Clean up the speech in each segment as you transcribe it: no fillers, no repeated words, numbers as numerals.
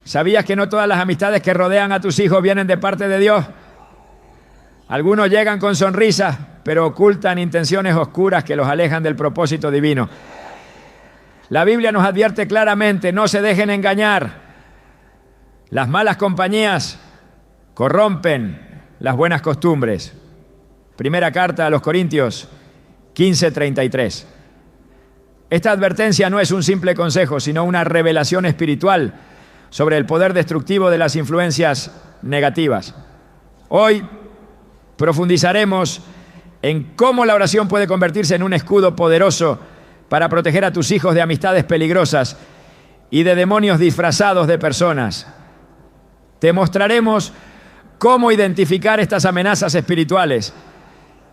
¿Sabías que no todas las amistades que rodean a tus hijos vienen de parte de Dios? Algunos llegan con sonrisas, pero ocultan intenciones oscuras que los alejan del propósito divino. La Biblia nos advierte claramente: no se dejen engañar. Las malas compañías corrompen las buenas costumbres. Primera carta a los Corintios 15:33. Esta advertencia no es un simple consejo, sino una revelación espiritual sobre el poder destructivo de las influencias negativas. Hoy profundizaremos en cómo la oración puede convertirse en un escudo poderoso para proteger a tus hijos de amistades peligrosas y de demonios disfrazados de personas. Te mostraremos cómo identificar estas amenazas espirituales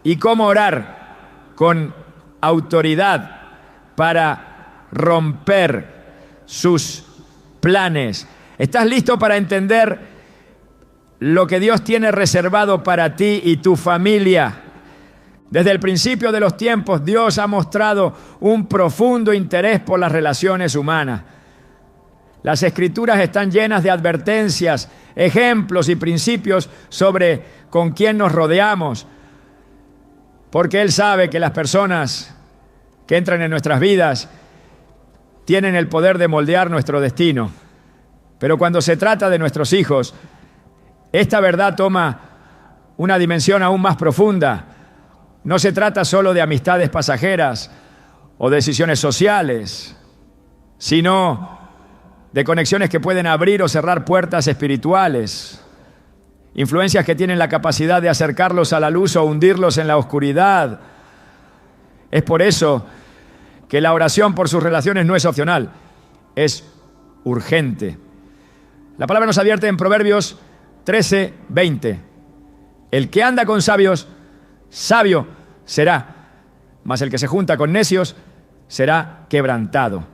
y cómo orar con autoridad para romper sus planes. ¿Estás listo para entender lo que Dios tiene reservado para ti y tu familia? Desde el principio de los tiempos, Dios ha mostrado un profundo interés por las relaciones humanas. Las Escrituras están llenas de advertencias, ejemplos y principios sobre con quién nos rodeamos, porque Él sabe que las personas que entran en nuestras vidas tienen el poder de moldear nuestro destino. Pero cuando se trata de nuestros hijos, esta verdad toma una dimensión aún más profunda. No se trata solo de amistades pasajeras o decisiones sociales, sino de conexiones que pueden abrir o cerrar puertas espirituales, influencias que tienen la capacidad de acercarlos a la luz o hundirlos en la oscuridad. Es por eso que la oración por sus relaciones no es opcional, es urgente. La palabra nos advierte en Proverbios 13:20. El que anda con sabios, sabio será, mas el que se junta con necios será quebrantado.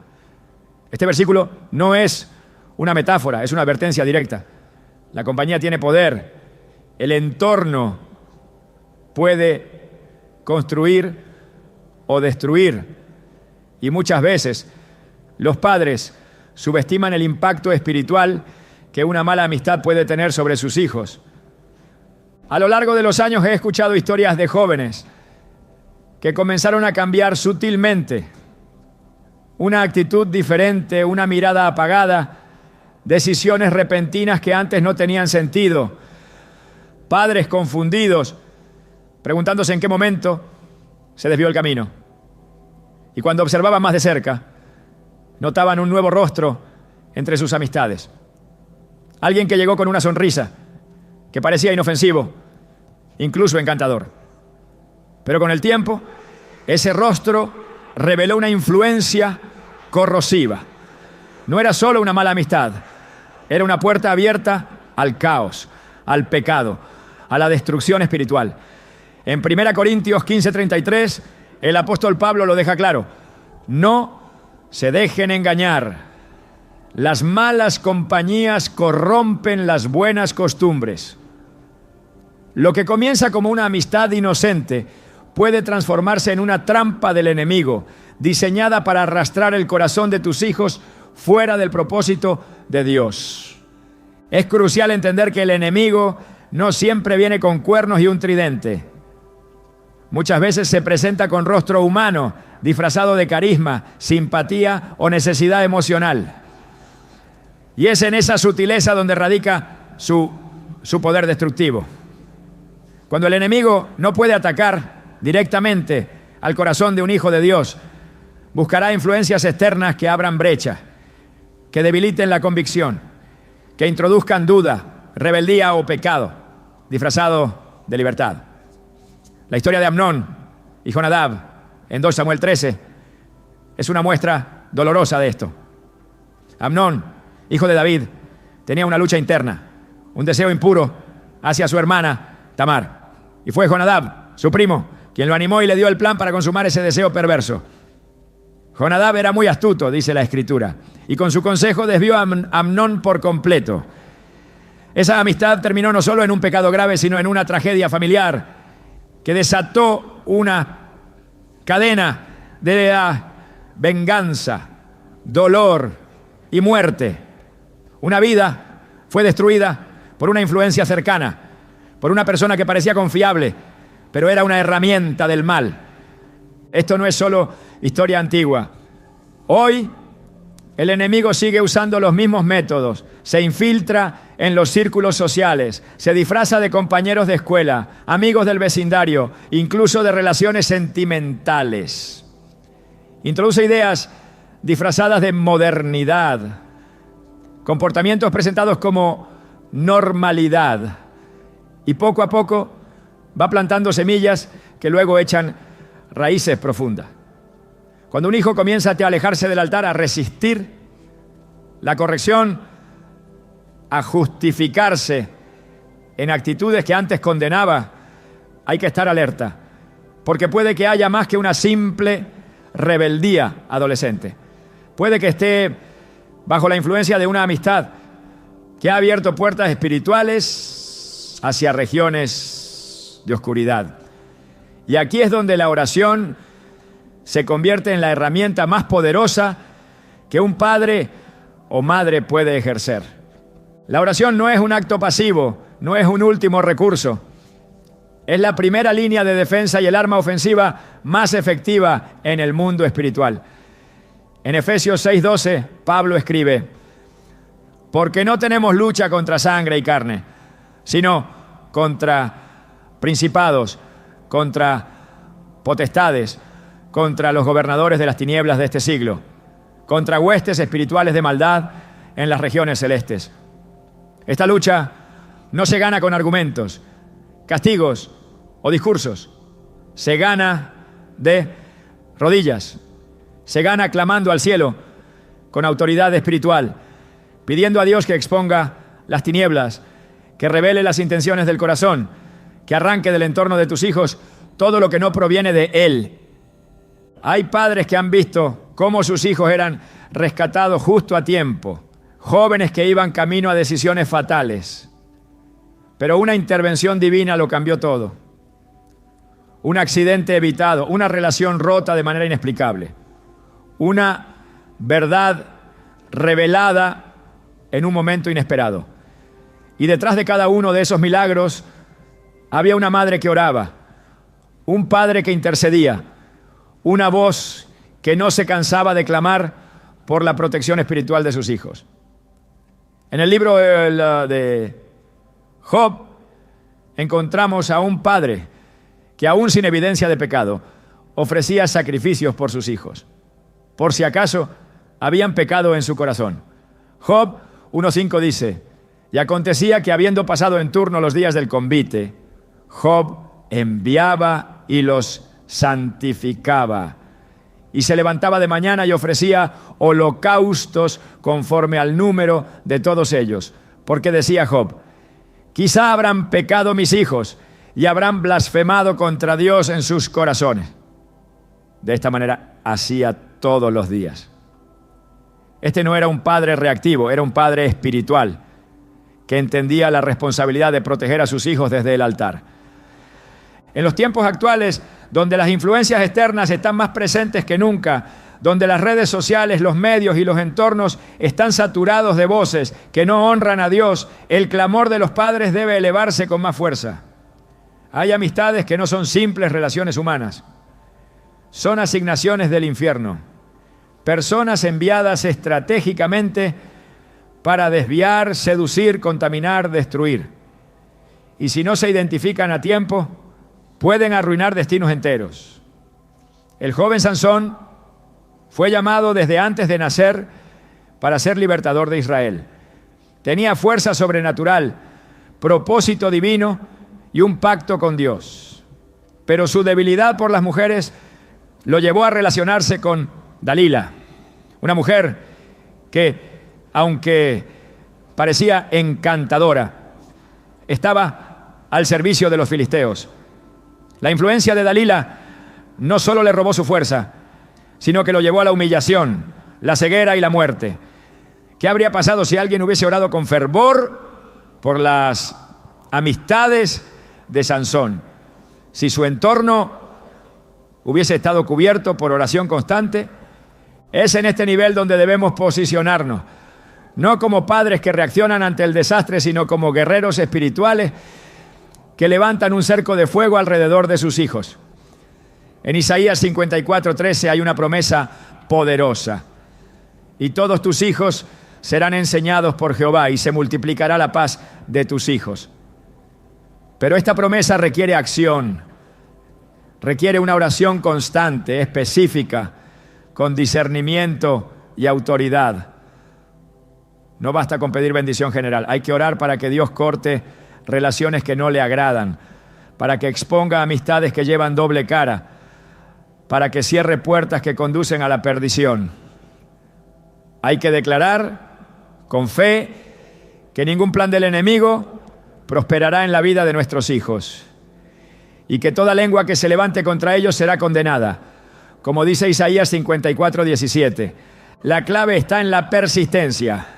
Este versículo no es una metáfora, es una advertencia directa. La compañía tiene poder, el entorno puede construir o destruir, y muchas veces los padres subestiman el impacto espiritual que una mala amistad puede tener sobre sus hijos. A lo largo de los años he escuchado historias de jóvenes que comenzaron a cambiar sutilmente. Una actitud diferente, una mirada apagada, decisiones repentinas que antes no tenían sentido. Padres confundidos, preguntándose en qué momento se desvió el camino. Y cuando observaban más de cerca, notaban un nuevo rostro entre sus amistades. Alguien que llegó con una sonrisa, que parecía inofensivo, incluso encantador. Pero con el tiempo, ese rostro reveló una influencia corrosiva. No era solo una mala amistad, era una puerta abierta al caos, al pecado, a la destrucción espiritual. En 1 Corintios 15:33, el apóstol Pablo lo deja claro: no se dejen engañar. Las malas compañías corrompen las buenas costumbres. Lo que comienza como una amistad inocente puede transformarse en una trampa del enemigo, diseñada para arrastrar el corazón de tus hijos fuera del propósito de Dios. Es crucial entender que el enemigo no siempre viene con cuernos y un tridente. Muchas veces se presenta con rostro humano, disfrazado de carisma, simpatía o necesidad emocional. Y es en esa sutileza donde radica su poder destructivo. Cuando el enemigo no puede atacar directamente al corazón de un hijo de Dios, buscará influencias externas que abran brecha, que debiliten la convicción, que introduzcan duda, rebeldía o pecado, disfrazado de libertad. La historia de Amnón y Jonadab en 2 Samuel 13 es una muestra dolorosa de esto. Amnón, hijo de David, tenía una lucha interna, un deseo impuro hacia su hermana Tamar. Y fue Jonadab, su primo, quien lo animó y le dio el plan para consumar ese deseo perverso. Jonadab era muy astuto, dice la Escritura, y con su consejo desvió a Amnón por completo. Esa amistad terminó no solo en un pecado grave, sino en una tragedia familiar que desató una cadena de venganza, dolor y muerte. Una vida fue destruida por una influencia cercana, por una persona que parecía confiable, pero era una herramienta del mal. Esto no es solo historia antigua. Hoy el enemigo sigue usando los mismos métodos, se infiltra en los círculos sociales, se disfraza de compañeros de escuela, amigos del vecindario, incluso de relaciones sentimentales. Introduce ideas disfrazadas de modernidad, comportamientos presentados como normalidad, y poco a poco va plantando semillas que luego echan raíces profundas. Cuando un hijo comienza a alejarse del altar, a resistir la corrección, a justificarse en actitudes que antes condenaba, hay que estar alerta, porque puede que haya más que una simple rebeldía adolescente. Puede que esté bajo la influencia de una amistad que ha abierto puertas espirituales hacia regiones de oscuridad. Y aquí es donde la oración se convierte en la herramienta más poderosa que un padre o madre puede ejercer. La oración no es un acto pasivo, no es un último recurso. Es la primera línea de defensa y el arma ofensiva más efectiva en el mundo espiritual. En Efesios 6:12, Pablo escribe: porque no tenemos lucha contra sangre y carne, sino contra principados, contra potestades, contra los gobernadores de las tinieblas de este siglo, contra huestes espirituales de maldad en las regiones celestes. Esta lucha no se gana con argumentos, castigos o discursos. Se gana de rodillas, se gana clamando al cielo con autoridad espiritual, pidiendo a Dios que exponga las tinieblas, que revele las intenciones del corazón, que arranque del entorno de tus hijos todo lo que no proviene de Él. Hay padres que han visto cómo sus hijos eran rescatados justo a tiempo, jóvenes que iban camino a decisiones fatales, pero una intervención divina lo cambió todo. Un accidente evitado, una relación rota de manera inexplicable, una verdad revelada en un momento inesperado. Y detrás de cada uno de esos milagros había una madre que oraba, un padre que intercedía, una voz que no se cansaba de clamar por la protección espiritual de sus hijos. En el libro de Job encontramos a un padre que, aún sin evidencia de pecado, ofrecía sacrificios por sus hijos, por si acaso habían pecado en su corazón. Job 1:5 dice: y acontecía que, habiendo pasado en turno los días del convite, Job enviaba y los santificaba, y se levantaba de mañana y ofrecía holocaustos conforme al número de todos ellos, porque decía Job: quizá habrán pecado mis hijos y habrán blasfemado contra Dios en sus corazones. De esta manera hacía todos los días. Este no era un padre reactivo, era un padre espiritual que entendía la responsabilidad de proteger a sus hijos desde el altar. En los tiempos actuales, donde las influencias externas están más presentes que nunca, donde las redes sociales, los medios y los entornos están saturados de voces que no honran a Dios, el clamor de los padres debe elevarse con más fuerza. Hay amistades que no son simples relaciones humanas, son asignaciones del infierno, personas enviadas estratégicamente para desviar, seducir, contaminar, destruir. Y si no se identifican a tiempo, pueden arruinar destinos enteros. El joven Sansón fue llamado desde antes de nacer para ser libertador de Israel. Tenía fuerza sobrenatural, propósito divino y un pacto con Dios. Pero su debilidad por las mujeres lo llevó a relacionarse con Dalila, una mujer que, aunque parecía encantadora, estaba al servicio de los filisteos. La influencia de Dalila no solo le robó su fuerza, sino que lo llevó a la humillación, la ceguera y la muerte. ¿Qué habría pasado si alguien hubiese orado con fervor por las amistades de Sansón? Si su entorno hubiese estado cubierto por oración constante. Es en este nivel donde debemos posicionarnos. no como padres que reaccionan ante el desastre, sino como guerreros espirituales que levantan un cerco de fuego alrededor de sus hijos. En Isaías 54:13 hay una promesa poderosa. Y todos tus hijos serán enseñados por Jehová, y se multiplicará la paz de tus hijos. Pero esta promesa requiere acción, requiere una oración constante, específica, con discernimiento y autoridad. No basta con pedir bendición general, hay que orar para que Dios corte relaciones que no le agradan, para que exponga amistades que llevan doble cara, para que cierre puertas que conducen a la perdición. Hay que declarar con fe que ningún plan del enemigo prosperará en la vida de nuestros hijos y que toda lengua que se levante contra ellos será condenada. Como dice Isaías 54:17, la clave está en la persistencia.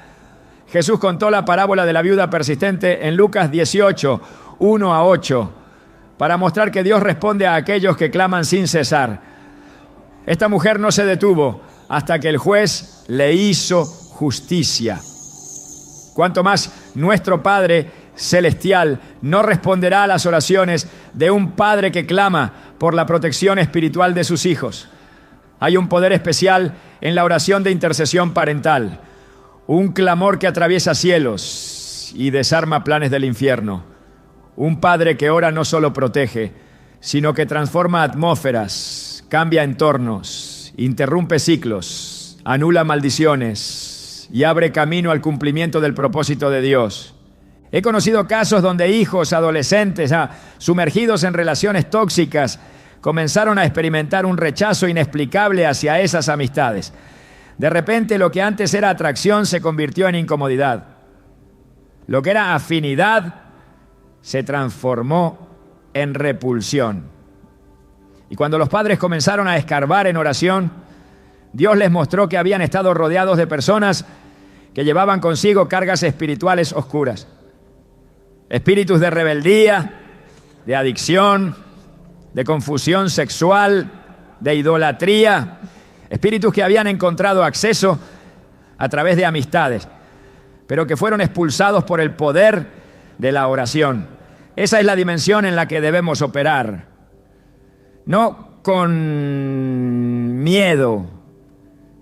Jesús contó la parábola de la viuda persistente en Lucas 18:1-8, para mostrar que Dios responde a aquellos que claman sin cesar. Esta mujer no se detuvo hasta que el juez le hizo justicia. Cuanto más nuestro Padre Celestial no responderá a las oraciones de un padre que clama por la protección espiritual de sus hijos. Hay un poder especial en la oración de intercesión parental, un clamor que atraviesa cielos y desarma planes del infierno. Un padre que ora no solo protege, sino que transforma atmósferas, cambia entornos, interrumpe ciclos, anula maldiciones y abre camino al cumplimiento del propósito de Dios. He conocido casos donde hijos, adolescentes, sumergidos en relaciones tóxicas, comenzaron a experimentar un rechazo inexplicable hacia esas amistades. De repente, lo que antes era atracción se convirtió en incomodidad. Lo que era afinidad se transformó en repulsión. Y cuando los padres comenzaron a escarbar en oración, Dios les mostró que habían estado rodeados de personas que llevaban consigo cargas espirituales oscuras. Espíritus de rebeldía, de adicción, de confusión sexual, de idolatría. Espíritus que habían encontrado acceso a través de amistades, pero que fueron expulsados por el poder de la oración. Esa es la dimensión en la que debemos operar. No con miedo,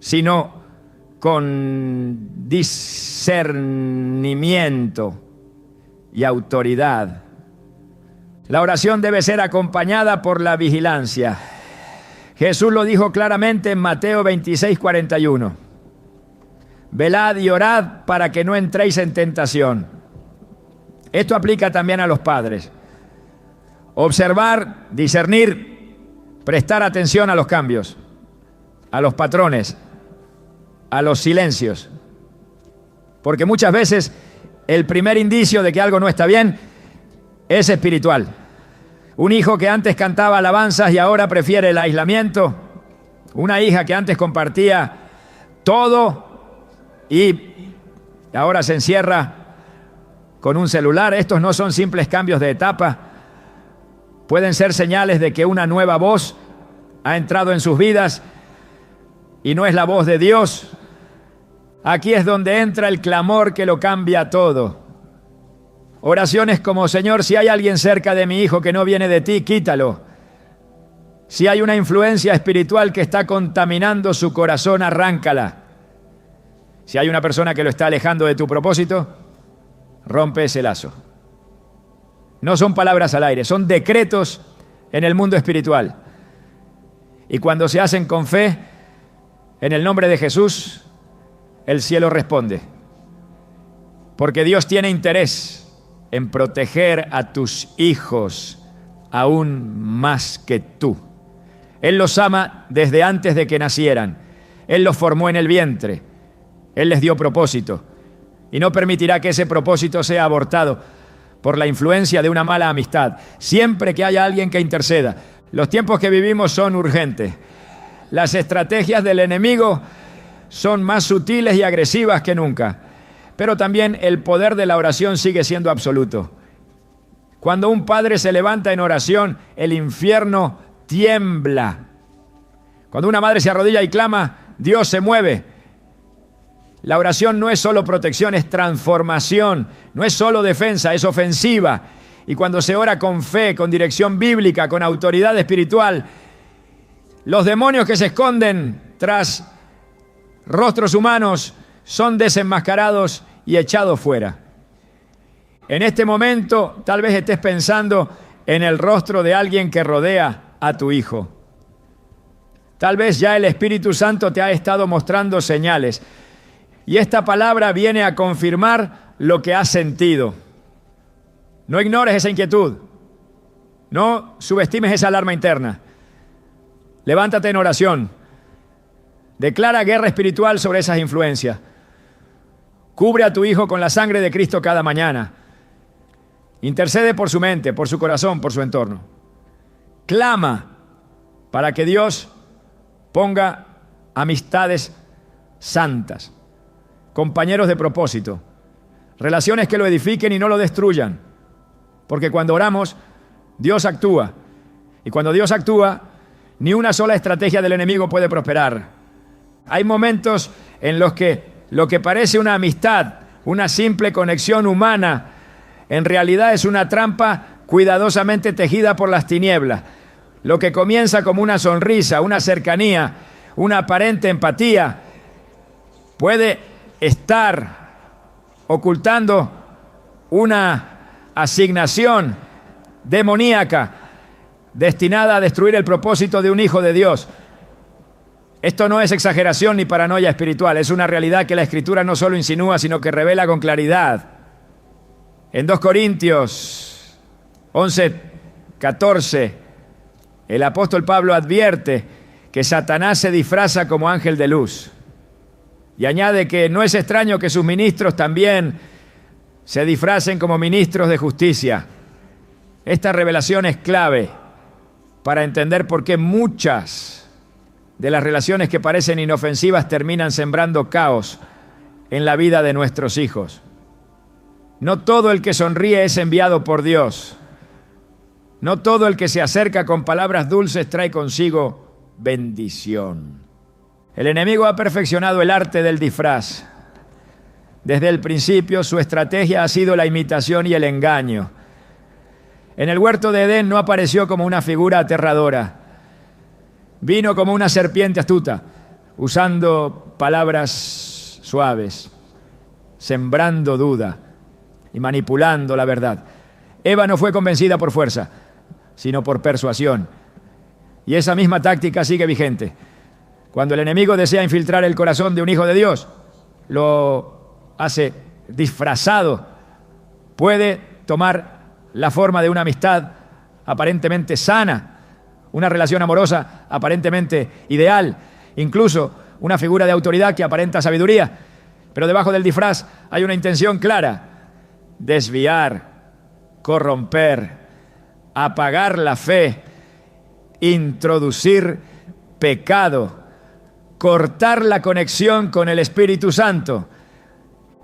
sino con discernimiento y autoridad. La oración debe ser acompañada por la vigilancia. Jesús lo dijo claramente en Mateo 26:41. Velad y orad para que no entréis en tentación. Esto aplica también a los padres. Observar, discernir, prestar atención a los cambios, a los patrones, a los silencios. Porque muchas veces el primer indicio de que algo no está bien es espiritual. Un hijo que antes cantaba alabanzas y ahora prefiere el aislamiento. Una hija que antes compartía todo y ahora se encierra con un celular. Estos no son simples cambios de etapa. Pueden ser señales de que una nueva voz ha entrado en sus vidas y no es la voz de Dios. Aquí es donde entra el clamor que lo cambia todo. Oraciones como: Señor, si hay alguien cerca de mi hijo que no viene de ti, quítalo. Si hay una influencia espiritual que está contaminando su corazón, arráncala. Si hay una persona que lo está alejando de tu propósito, rompe ese lazo. No son palabras al aire, son decretos en el mundo espiritual. Y cuando se hacen con fe, en el nombre de Jesús, el cielo responde. Porque Dios tiene interés en proteger a tus hijos aún más que tú. Él los ama desde antes de que nacieran. Él los formó en el vientre. Él les dio propósito. Y no permitirá que ese propósito sea abortado por la influencia de una mala amistad. Siempre que haya alguien que interceda. Los tiempos que vivimos son urgentes. Las estrategias del enemigo son más sutiles y agresivas que nunca. Pero también el poder de la oración sigue siendo absoluto. Cuando un padre se levanta en oración, el infierno tiembla. Cuando una madre se arrodilla y clama, Dios se mueve. La oración no es solo protección, es transformación. No es solo defensa, es ofensiva. Y cuando se ora con fe, con dirección bíblica, con autoridad espiritual, los demonios que se esconden tras rostros humanos son desenmascarados y echados fuera. En este momento, tal vez estés pensando en el rostro de alguien que rodea a tu hijo. Tal vez ya el Espíritu Santo te ha estado mostrando señales. Y esta palabra viene a confirmar lo que has sentido. No ignores esa inquietud. No subestimes esa alarma interna. Levántate en oración. Declara guerra espiritual sobre esas influencias. Cubre a tu hijo con la sangre de Cristo cada mañana. Intercede por su mente, por su corazón, por su entorno. Clama para que Dios ponga amistades santas, compañeros de propósito, relaciones que lo edifiquen y no lo destruyan. Porque cuando oramos, Dios actúa. Y cuando Dios actúa, ni una sola estrategia del enemigo puede prosperar. Hay momentos en los que lo que parece una amistad, una simple conexión humana, en realidad es una trampa cuidadosamente tejida por las tinieblas. Lo que comienza como una sonrisa, una cercanía, una aparente empatía, puede estar ocultando una asignación demoníaca destinada a destruir el propósito de un hijo de Dios. Esto no es exageración ni paranoia espiritual, es una realidad que la Escritura no solo insinúa, sino que revela con claridad. En 2 Corintios 11:14, el apóstol Pablo advierte que Satanás se disfraza como ángel de luz. Y añade que no es extraño que sus ministros también se disfracen como ministros de justicia. Esta revelación es clave para entender por qué muchas de las relaciones que parecen inofensivas terminan sembrando caos en la vida de nuestros hijos. No todo el que sonríe es enviado por Dios. No todo el que se acerca con palabras dulces trae consigo bendición. El enemigo ha perfeccionado el arte del disfraz. Desde el principio su estrategia ha sido la imitación y el engaño. En el huerto de Edén no apareció como una figura aterradora. Vino como una serpiente astuta, usando palabras suaves, sembrando duda y manipulando la verdad. Eva no fue convencida por fuerza, sino por persuasión. Y esa misma táctica sigue vigente. Cuando el enemigo desea infiltrar el corazón de un hijo de Dios, lo hace disfrazado. Puede tomar la forma de una amistad aparentemente sana, una relación amorosa aparentemente ideal, incluso una figura de autoridad que aparenta sabiduría, pero debajo del disfraz hay una intención clara: desviar, corromper, apagar la fe, introducir pecado, cortar la conexión con el Espíritu Santo.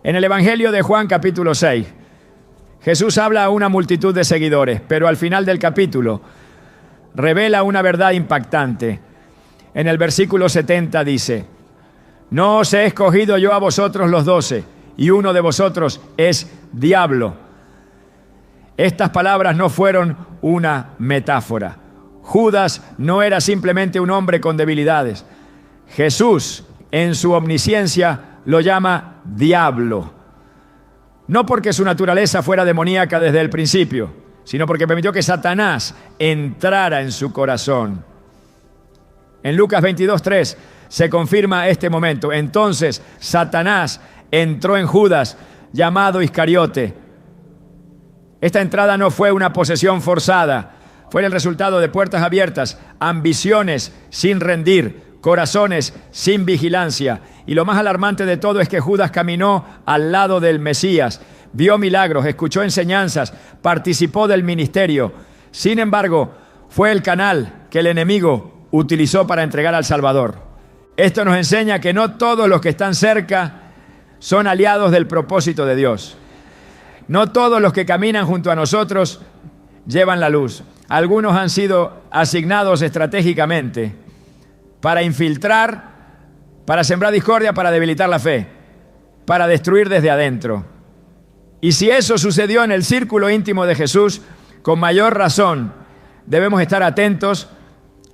En el Evangelio de Juan capítulo 6, Jesús habla a una multitud de seguidores, pero al final del capítulo revela una verdad impactante. En el versículo 70 dice: no os he escogido yo a vosotros los 12, y uno de vosotros es diablo. Estas palabras no fueron una metáfora. Judas no era simplemente un hombre con debilidades. Jesús, en su omnisciencia, lo llama diablo. No porque su naturaleza fuera demoníaca desde el principio, sino porque permitió que Satanás entrara en su corazón. En Lucas 22:3 se confirma este momento. Entonces Satanás entró en Judas, llamado Iscariote. Esta entrada no fue una posesión forzada, fue el resultado de puertas abiertas, ambiciones sin rendir, corazones sin vigilancia. Y lo más alarmante de todo es que Judas caminó al lado del Mesías, vio milagros, escuchó enseñanzas, participó del ministerio. Sin embargo, fue el canal que el enemigo utilizó para entregar al Salvador. Esto nos enseña que no todos los que están cerca son aliados del propósito de Dios. No todos los que caminan junto a nosotros llevan la luz. Algunos han sido asignados estratégicamente para infiltrar, para sembrar discordia, para debilitar la fe. para destruir desde adentro. Y si eso sucedió en el círculo íntimo de Jesús, con mayor razón debemos estar atentos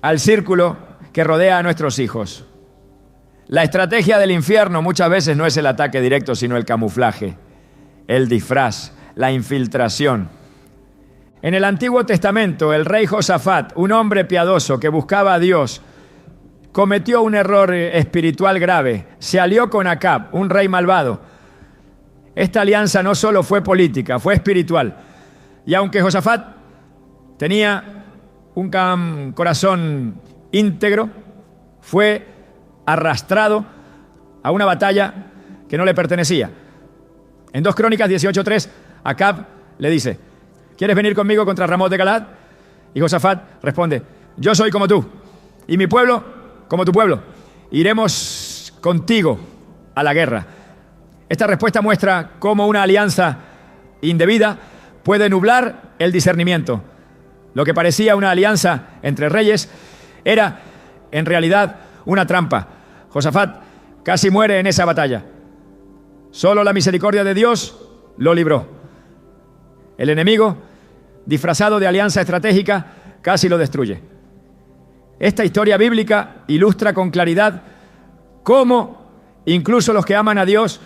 al círculo que rodea a nuestros hijos. La estrategia del infierno muchas veces no es el ataque directo, sino el camuflaje, el disfraz, la infiltración. En el Antiguo Testamento, el rey Josafat, un hombre piadoso que buscaba a Dios, cometió un error espiritual grave. Se alió con Acab, un rey malvado. Esta alianza no solo fue política, fue espiritual. Y aunque Josafat tenía un corazón íntegro, fue arrastrado a una batalla que no le pertenecía. En 2 Crónicas 18:3, Acab le dice: ¿quieres venir conmigo contra Ramot de Galaad? Y Josafat responde: yo soy como tú, y mi pueblo como tu pueblo. Iremos contigo a la guerra. Esta respuesta muestra cómo una alianza indebida puede nublar el discernimiento. Lo que parecía una alianza entre reyes era, en realidad, una trampa. Josafat casi muere en esa batalla. Solo la misericordia de Dios lo libró. El enemigo, disfrazado de alianza estratégica, casi lo destruye. Esta historia bíblica ilustra con claridad cómo incluso los que aman a Dios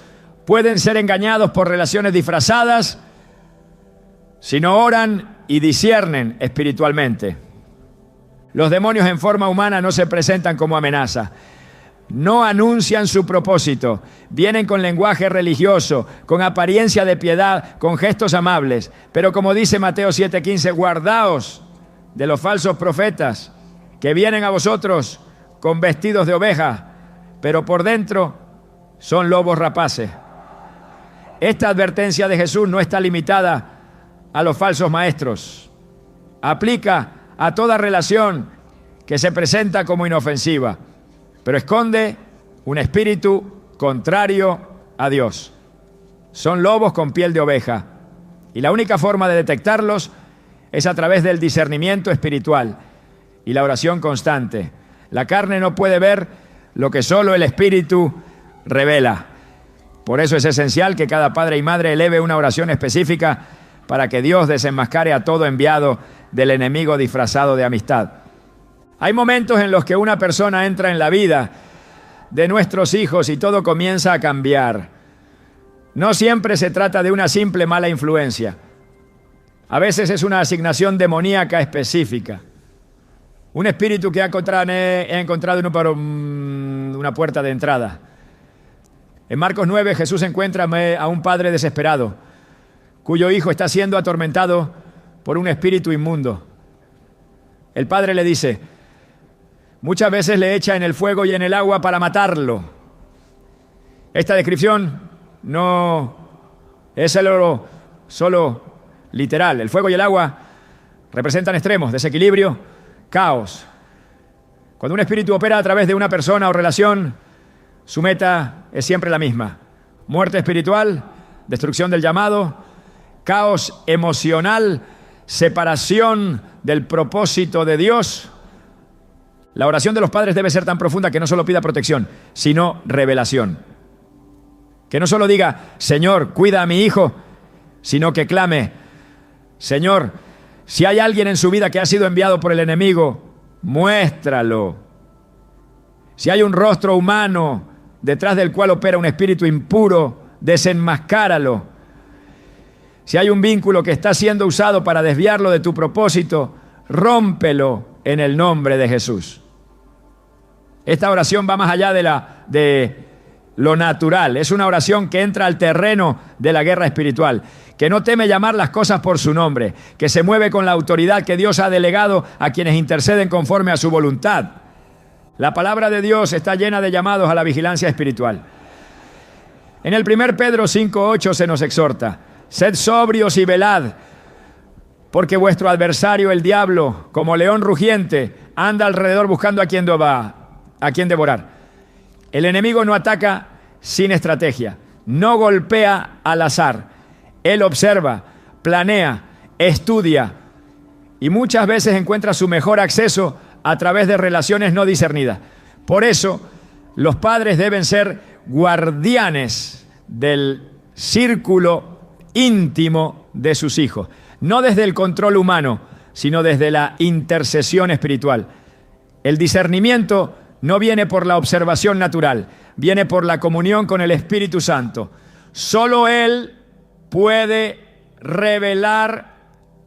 pueden ser engañados por relaciones disfrazadas si no oran y disciernen espiritualmente. Los demonios en forma humana no se presentan como amenaza. No anuncian su propósito. Vienen con lenguaje religioso, con apariencia de piedad, con gestos amables. Pero como dice Mateo 7:15, guardaos de los falsos profetas que vienen a vosotros con vestidos de oveja, pero por dentro son lobos rapaces. Esta advertencia de Jesús no está limitada a los falsos maestros. Aplica a toda relación que se presenta como inofensiva, pero esconde un espíritu contrario a Dios. Son lobos con piel de oveja, y la única forma de detectarlos es a través del discernimiento espiritual y la oración constante. La carne no puede ver lo que solo el Espíritu revela. Por eso es esencial que cada padre y madre eleve una oración específica para que Dios desenmascare a todo enviado del enemigo disfrazado de amistad. Hay momentos en los que una persona entra en la vida de nuestros hijos y todo comienza a cambiar. No siempre se trata de una simple mala influencia. A veces es una asignación demoníaca específica. Un espíritu que he encontrado en una puerta de entrada. En Marcos 9, Jesús encuentra a un padre desesperado, cuyo hijo está siendo atormentado por un espíritu inmundo. El padre le dice: muchas veces le echa en el fuego y en el agua para matarlo. Esta descripción no es solo literal. El fuego y el agua representan extremos, desequilibrio, caos. Cuando un espíritu opera a través de una persona o relación, su meta es siempre la misma: muerte espiritual, destrucción del llamado, caos emocional, separación del propósito de Dios. La oración de los padres debe ser tan profunda que no solo pida protección, sino revelación. Que no solo diga: Señor, cuida a mi hijo, sino que clame: Señor, si hay alguien en su vida que ha sido enviado por el enemigo, muéstralo. Si hay un rostro humano detrás del cual opera un espíritu impuro, desenmascáralo. Si hay un vínculo que está siendo usado para desviarlo de tu propósito, rómpelo en el nombre de Jesús. Esta oración va más allá de lo natural. Es una oración que entra al terreno de la guerra espiritual, que no teme llamar las cosas por su nombre, que se mueve con la autoridad que Dios ha delegado a quienes interceden conforme a su voluntad. La palabra de Dios está llena de llamados a la vigilancia espiritual. En el 1 Pedro 5:8 se nos exhorta: sed sobrios y velad, porque vuestro adversario el diablo, como león rugiente, anda alrededor buscando a quien devorar. El enemigo no ataca sin estrategia, no golpea al azar. Él observa, planea, estudia y muchas veces encuentra su mejor acceso a través de relaciones no discernidas. Por eso, los padres deben ser guardianes del círculo íntimo de sus hijos. No desde el control humano, sino desde la intercesión espiritual. El discernimiento no viene por la observación natural, viene por la comunión con el Espíritu Santo. Solo Él puede revelar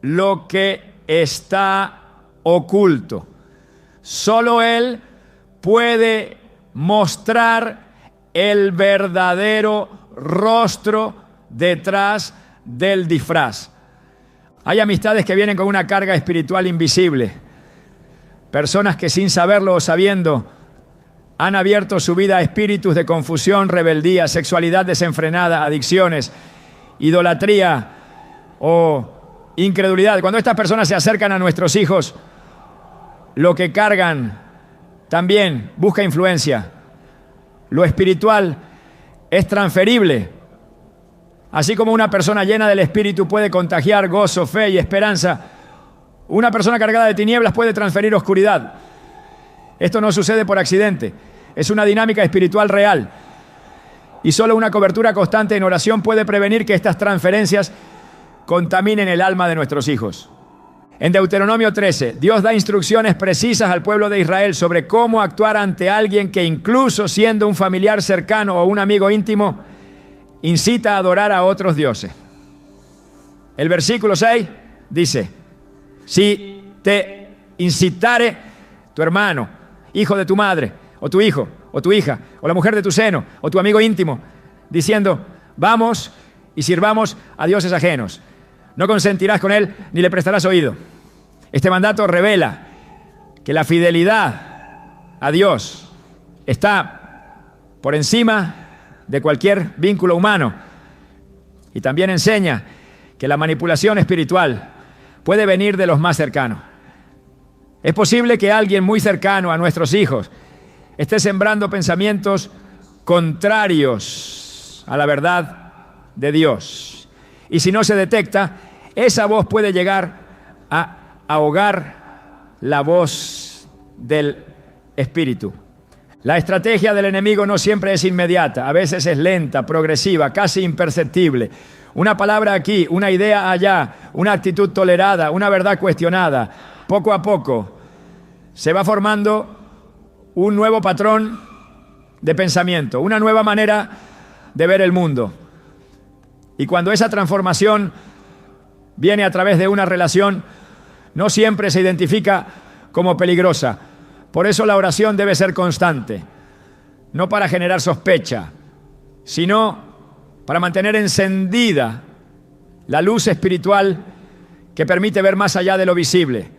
lo que está oculto. Solo Él puede mostrar el verdadero rostro detrás del disfraz. Hay amistades que vienen con una carga espiritual invisible. Personas que sin saberlo o sabiendo han abierto su vida a espíritus de confusión, rebeldía, sexualidad desenfrenada, adicciones, idolatría o incredulidad. Cuando estas personas se acercan a nuestros hijos, lo que cargan también busca influencia. Lo espiritual es transferible. Así como una persona llena del Espíritu puede contagiar gozo, fe y esperanza, una persona cargada de tinieblas puede transferir oscuridad. Esto no sucede por accidente. Es una dinámica espiritual real. Y solo una cobertura constante en oración puede prevenir que estas transferencias contaminen el alma de nuestros hijos. En Deuteronomio 13, Dios da instrucciones precisas al pueblo de Israel sobre cómo actuar ante alguien que, incluso siendo un familiar cercano o un amigo íntimo, incita a adorar a otros dioses. El versículo 6 dice: si te incitare tu hermano, hijo de tu madre, o tu hijo, o tu hija, o la mujer de tu seno, o tu amigo íntimo, diciendo: vamos y sirvamos a dioses ajenos, no consentirás con él ni le prestarás oído. Este mandato revela que la fidelidad a Dios está por encima de cualquier vínculo humano, y también enseña que la manipulación espiritual puede venir de los más cercanos. Es posible que alguien muy cercano a nuestros hijos esté sembrando pensamientos contrarios a la verdad de Dios. Y si no se detecta, esa voz puede llegar a ahogar la voz del Espíritu. La estrategia del enemigo no siempre es inmediata, a veces es lenta, progresiva, casi imperceptible. Una palabra aquí, una idea allá, una actitud tolerada, una verdad cuestionada. Poco a poco se va formando un nuevo patrón de pensamiento, una nueva manera de ver el mundo. Y cuando esa transformación viene a través de una relación, no siempre se identifica como peligrosa. Por eso la oración debe ser constante, no para generar sospecha, sino para mantener encendida la luz espiritual que permite ver más allá de lo visible,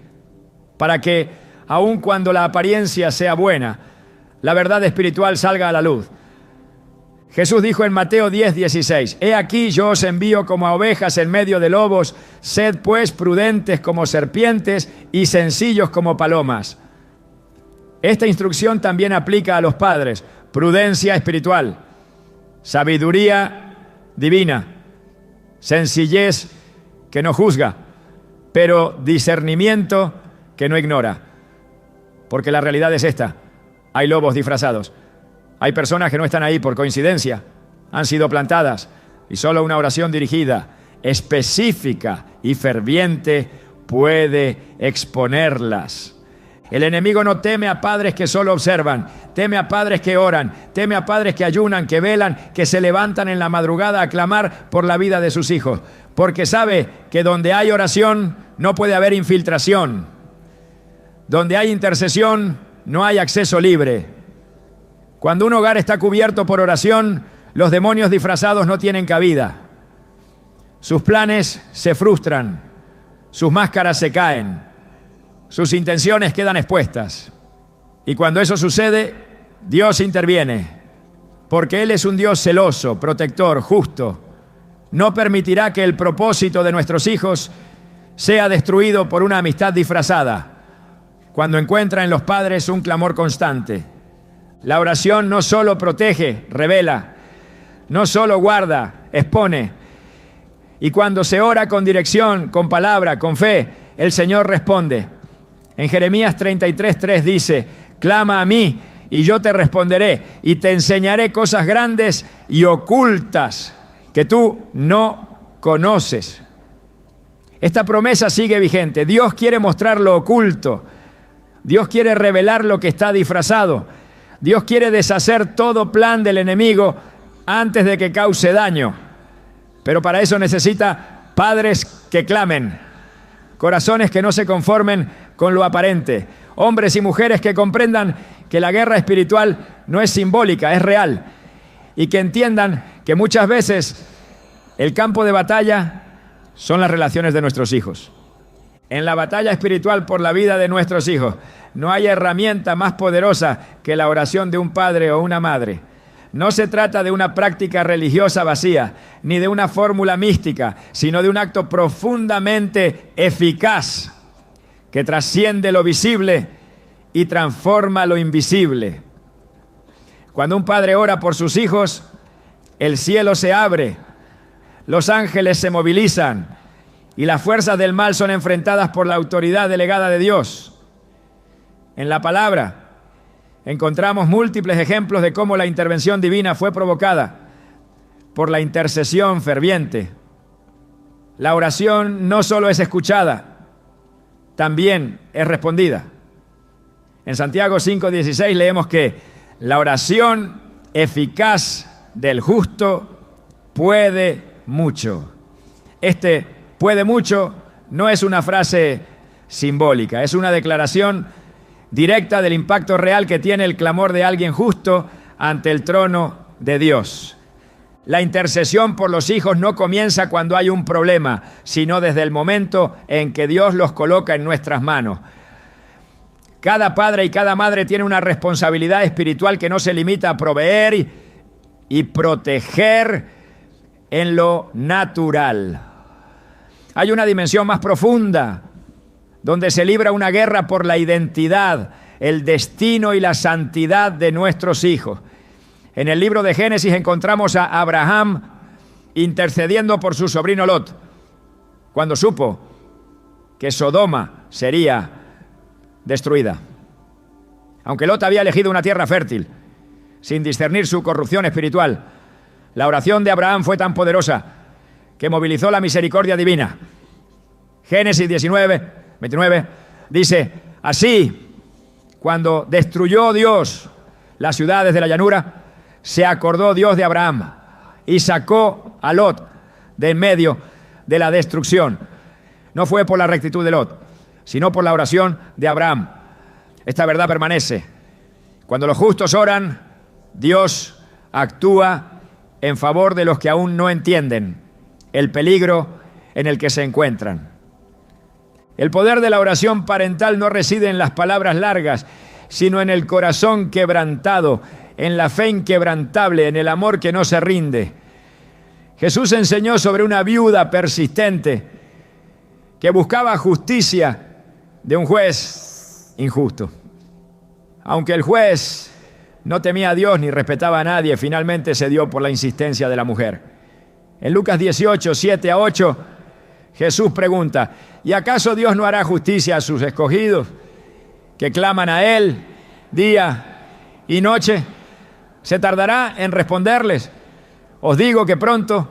para que, aun cuando la apariencia sea buena, la verdad espiritual salga a la luz. Jesús dijo en Mateo 10:16: He aquí yo os envío como a ovejas en medio de lobos, sed pues prudentes como serpientes y sencillos como palomas. Esta instrucción también aplica a los padres: prudencia espiritual, sabiduría divina, sencillez que no juzga, pero discernimiento que no ignora. Porque la realidad es esta: hay lobos disfrazados. Hay personas que no están ahí por coincidencia, han sido plantadas, y solo una oración dirigida, específica y ferviente puede exponerlas. El enemigo no teme a padres que solo observan, teme a padres que oran, teme a padres que ayunan, que velan, que se levantan en la madrugada a clamar por la vida de sus hijos, porque sabe que donde hay oración no puede haber infiltración, donde hay intercesión no hay acceso libre. Cuando un hogar está cubierto por oración, los demonios disfrazados no tienen cabida. Sus planes se frustran, sus máscaras se caen, sus intenciones quedan expuestas. Y cuando eso sucede, Dios interviene, porque Él es un Dios celoso, protector, justo. No permitirá que el propósito de nuestros hijos sea destruido por una amistad disfrazada, cuando encuentra en los padres un clamor constante. La oración no solo protege, revela, no solo guarda, expone. Y cuando se ora con dirección, con palabra, con fe, el Señor responde. En Jeremías 33:3 dice: clama a mí y yo te responderé y te enseñaré cosas grandes y ocultas que tú no conoces. Esta promesa sigue vigente. Dios quiere mostrar lo oculto. Dios quiere revelar lo que está disfrazado. Dios quiere deshacer todo plan del enemigo antes de que cause daño. Pero para eso necesita padres que clamen, corazones que no se conformen con lo aparente, hombres y mujeres que comprendan que la guerra espiritual no es simbólica, es real, y que entiendan que muchas veces el campo de batalla son las relaciones de nuestros hijos. En la batalla espiritual por la vida de nuestros hijos no hay herramienta más poderosa que la oración de un padre o una madre. No se trata de una práctica religiosa vacía, ni de una fórmula mística, sino de un acto profundamente eficaz que trasciende lo visible y transforma lo invisible. Cuando un padre ora por sus hijos, el cielo se abre, los ángeles se movilizan y las fuerzas del mal son enfrentadas por la autoridad delegada de Dios. En la palabra encontramos múltiples ejemplos de cómo la intervención divina fue provocada por la intercesión ferviente. La oración no solo es escuchada, también es respondida. En Santiago 5:16 leemos que la oración eficaz del justo puede mucho. Este puede mucho no es una frase simbólica, es una declaración directa del impacto real que tiene el clamor de alguien justo ante el trono de Dios. La intercesión por los hijos no comienza cuando hay un problema, sino desde el momento en que Dios los coloca en nuestras manos. Cada padre y cada madre tiene una responsabilidad espiritual que no se limita a proveer y proteger en lo natural. Hay una dimensión más profunda, donde se libra una guerra por la identidad, el destino y la santidad de nuestros hijos. En el libro de Génesis encontramos a Abraham intercediendo por su sobrino Lot, cuando supo que Sodoma sería destruida. Aunque Lot había elegido una tierra fértil, sin discernir su corrupción espiritual, la oración de Abraham fue tan poderosa que movilizó la misericordia divina. Génesis 29 dice: así, cuando destruyó Dios las ciudades de la llanura, se acordó Dios de Abraham y sacó a Lot de en medio de la destrucción. No fue por la rectitud de Lot, sino por la oración de Abraham. Esta verdad permanece. Cuando los justos oran, Dios actúa en favor de los que aún no entienden el peligro en el que se encuentran. El poder de la oración parental no reside en las palabras largas, sino en el corazón quebrantado, en la fe inquebrantable, en el amor que no se rinde. Jesús enseñó sobre una viuda persistente que buscaba justicia de un juez injusto. Aunque el juez no temía a Dios ni respetaba a nadie, finalmente se dio por la insistencia de la mujer. En Lucas 18, 7-8, Jesús pregunta: ¿y acaso Dios no hará justicia a sus escogidos, que claman a Él día y noche? ¿Se tardará en responderles? Os digo que pronto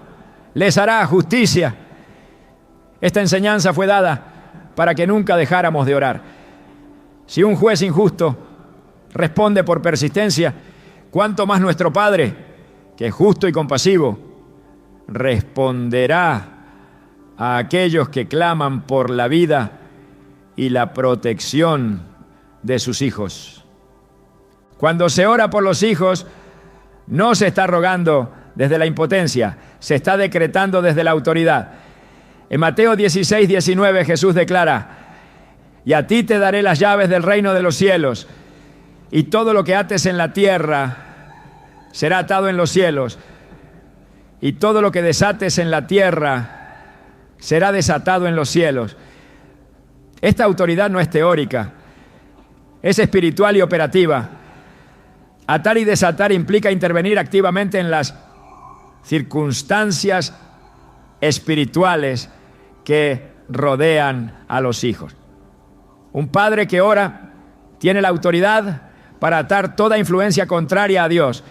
les hará justicia. Esta enseñanza fue dada para que nunca dejáramos de orar. Si un juez injusto responde por persistencia, ¿cuánto más nuestro Padre, que es justo y compasivo, responderá a aquellos que claman por la vida y la protección de sus hijos? Cuando se ora por los hijos, no se está rogando desde la impotencia, se está decretando desde la autoridad. En Mateo 16, 19, Jesús declara: y a ti te daré las llaves del reino de los cielos, y todo lo que ates en la tierra será atado en los cielos, y todo lo que desates en la tierra será desatado en los cielos. Esta autoridad no es teórica, es espiritual y operativa. Atar y desatar implica intervenir activamente en las circunstancias espirituales que rodean a los hijos. Un padre que ora tiene la autoridad para atar toda influencia contraria a Dios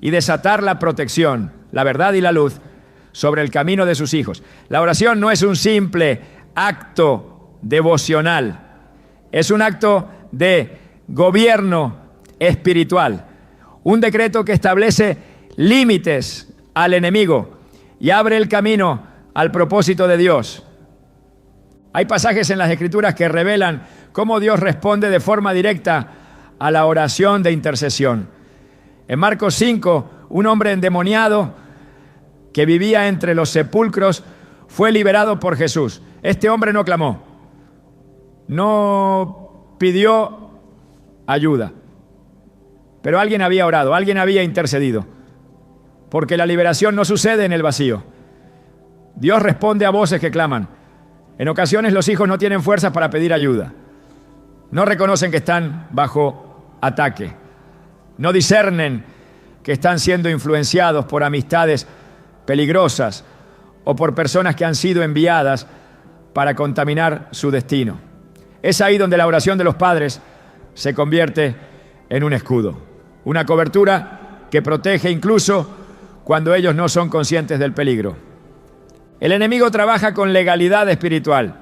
y desatar la protección, la verdad y la luz sobre el camino de sus hijos. La oración no es un simple acto devocional, es un acto de gobierno espiritual, un decreto que establece límites al enemigo y abre el camino al propósito de Dios. Hay pasajes en las Escrituras que revelan cómo Dios responde de forma directa a la oración de intercesión. En Marcos 5, un hombre endemoniado que vivía entre los sepulcros fue liberado por Jesús. Este hombre no clamó, no pidió ayuda, pero alguien había orado, alguien había intercedido, porque la liberación no sucede en el vacío. Dios responde a voces que claman. En ocasiones los hijos no tienen fuerzas para pedir ayuda, no reconocen que están bajo ataque, no discernen que están siendo influenciados por amistades peligrosas o por personas que han sido enviadas para contaminar su destino. Es ahí donde la oración de los padres se convierte en un escudo, una cobertura que protege incluso cuando ellos no son conscientes del peligro. El enemigo trabaja con legalidad espiritual,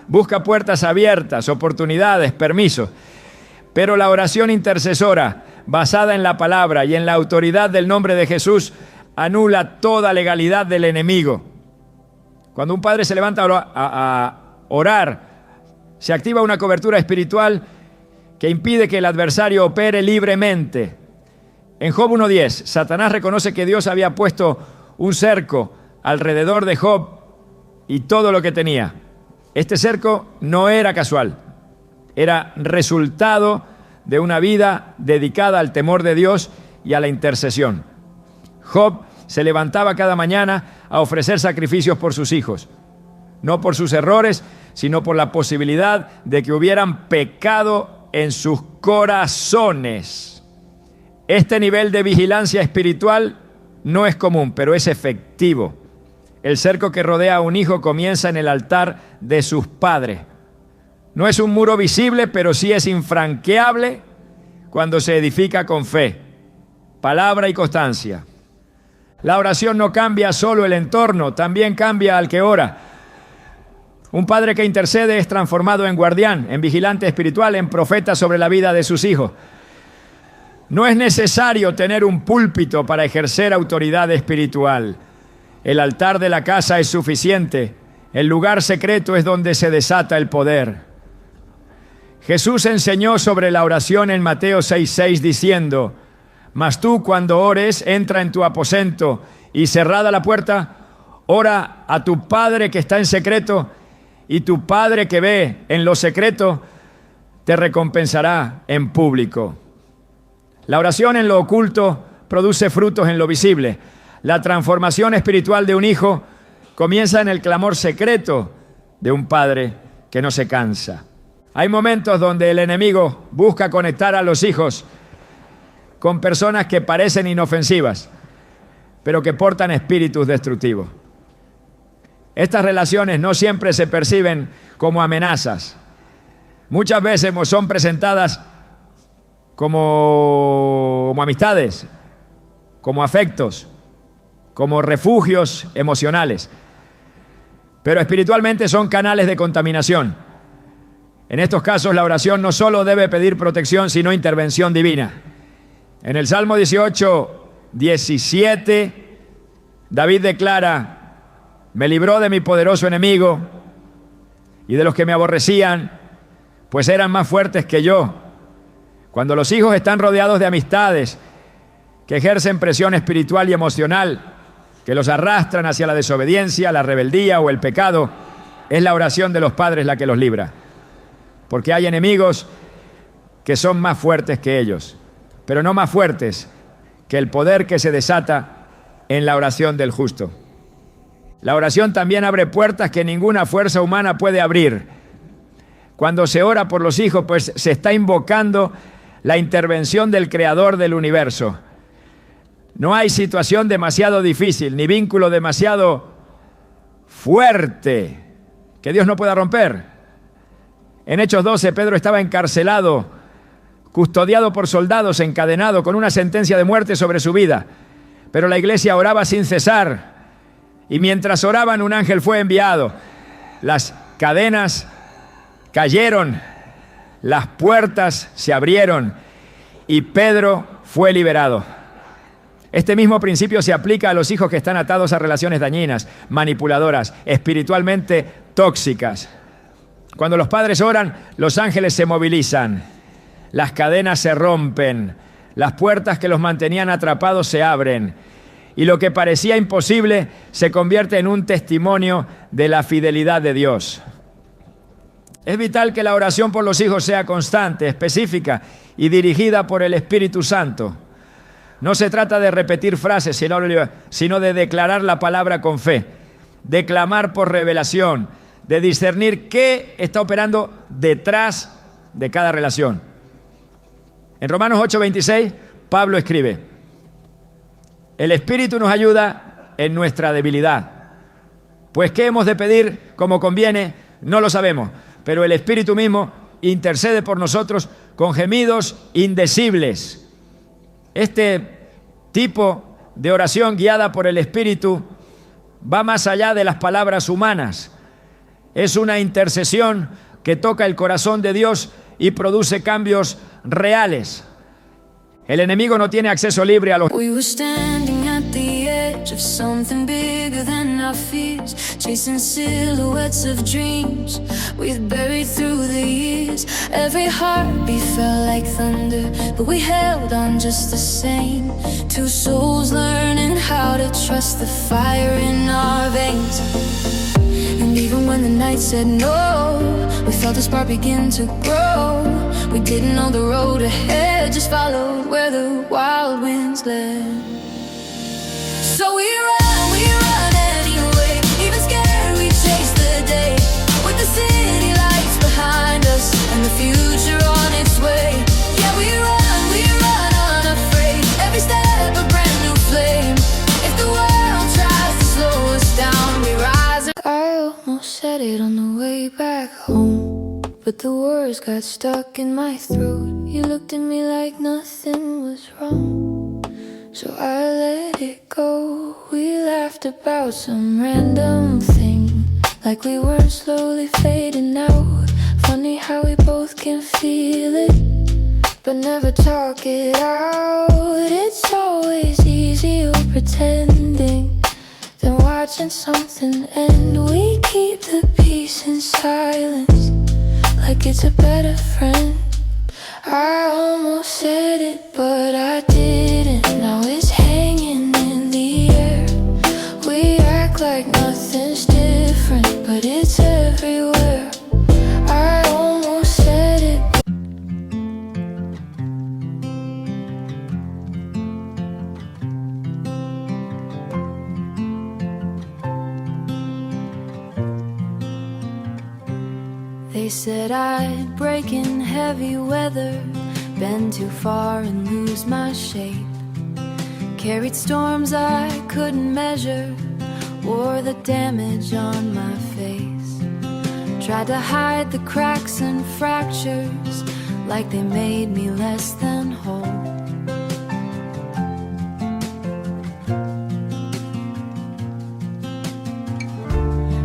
busca puertas abiertas, oportunidades, permisos, pero la oración intercesora, basada en la palabra y en la autoridad del nombre de Jesús, anula toda legalidad del enemigo. Cuando un padre se levanta a orar, se activa una cobertura espiritual que impide que el adversario opere libremente. En Job 1:10, Satanás reconoce que Dios había puesto un cerco alrededor de Job y todo lo que tenía. Este cerco no era casual, era resultado de una vida dedicada al temor de Dios y a la intercesión. Job se levantaba cada mañana a ofrecer sacrificios por sus hijos, no por sus errores, sino por la posibilidad de que hubieran pecado en sus corazones. Este nivel de vigilancia espiritual no es común, pero es efectivo. El cerco que rodea a un hijo comienza en el altar de sus padres. No es un muro visible, pero sí es infranqueable cuando se edifica con fe, palabra y constancia. La oración no cambia solo el entorno, también cambia al que ora. Un padre que intercede es transformado en guardián, en vigilante espiritual, en profeta sobre la vida de sus hijos. No es necesario tener un púlpito para ejercer autoridad espiritual. El altar de la casa es suficiente. El lugar secreto es donde se desata el poder. Jesús enseñó sobre la oración en Mateo 6:6 diciendo: mas tú cuando ores, entra en tu aposento y cerrada la puerta, ora a tu Padre que está en secreto, y tu Padre que ve en lo secreto te recompensará en público. La oración en lo oculto produce frutos en lo visible. La transformación espiritual de un hijo comienza en el clamor secreto de un padre que no se cansa. Hay momentos donde el enemigo busca conectar a los hijos con personas que parecen inofensivas, pero que portan espíritus destructivos. Estas relaciones no siempre se perciben como amenazas. Muchas veces son presentadas como amistades, como afectos, como refugios emocionales. Pero espiritualmente son canales de contaminación. En estos casos la oración no solo debe pedir protección, sino intervención divina. En el Salmo 18:17, David declara: me libró de mi poderoso enemigo y de los que me aborrecían, pues eran más fuertes que yo. Cuando los hijos están rodeados de amistades que ejercen presión espiritual y emocional, que los arrastran hacia la desobediencia, la rebeldía o el pecado, es la oración de los padres la que los libra. Porque hay enemigos que son más fuertes que ellos, pero no más fuertes que el poder que se desata en la oración del justo. La oración también abre puertas que ninguna fuerza humana puede abrir. Cuando se ora por los hijos, pues se está invocando la intervención del Creador del universo. No hay situación demasiado difícil, ni vínculo demasiado fuerte que Dios no pueda romper. En Hechos 12, Pedro estaba encarcelado custodiado por soldados, encadenado con una sentencia de muerte sobre su vida. Pero la iglesia oraba sin cesar. Y mientras oraban, un ángel fue enviado. Las cadenas cayeron, las puertas se abrieron y Pedro fue liberado. Este mismo principio se aplica a los hijos que están atados a relaciones dañinas, manipuladoras, espiritualmente tóxicas. Cuando los padres oran, los ángeles se movilizan, las cadenas se rompen, las puertas que los mantenían atrapados se abren y lo que parecía imposible se convierte en un testimonio de la fidelidad de Dios. Es vital que la oración por los hijos sea constante, específica y dirigida por el Espíritu Santo. No se trata de repetir frases, sino de declarar la palabra con fe, de clamar por revelación, de discernir qué está operando detrás de cada relación. En Romanos 8:26, Pablo escribe: el Espíritu nos ayuda en nuestra debilidad. Pues qué hemos de pedir como conviene, no lo sabemos, pero el Espíritu mismo intercede por nosotros con gemidos indecibles. Este tipo de oración guiada por el Espíritu va más allá de las palabras humanas. Es una intercesión que toca el corazón de Dios y produce cambios reales. El enemigo no tiene acceso libre a los... We were standing at the edge of something bigger than our fears, chasing silhouettes of dreams we'd buried through the years. Every heartbeat felt like thunder, but we held on just the same. Two souls learning how to trust the fire in our veins. And even when the night said no, we felt the spark begin to grow. We didn't know the road ahead, just followed where the wild winds led. So we run anyway, even scared we chase the day. With the city lights behind us and the future on its way. Yeah, we run unafraid, every step a brand new flame. If the world tries to slow us down, we rise. I almost said it on the way back home, but the words got stuck in my throat. You looked at me like nothing was wrong, so I let it go. We laughed about some random thing, like we weren't slowly fading out. Funny how we both can feel it, but never talk it out. It's always easier pretending than watching something end. We keep the peace in silence, like it's a better friend. I almost said it, but I didn't. Now it's hanging in the air. We act like nothing's different, but it's everywhere. I almost said it. They said I'd break in heavy weather, bend too far and lose my shape. Carried storms I couldn't measure, wore the damage on my face. Tried to hide the cracks and fractures, like they made me less than whole.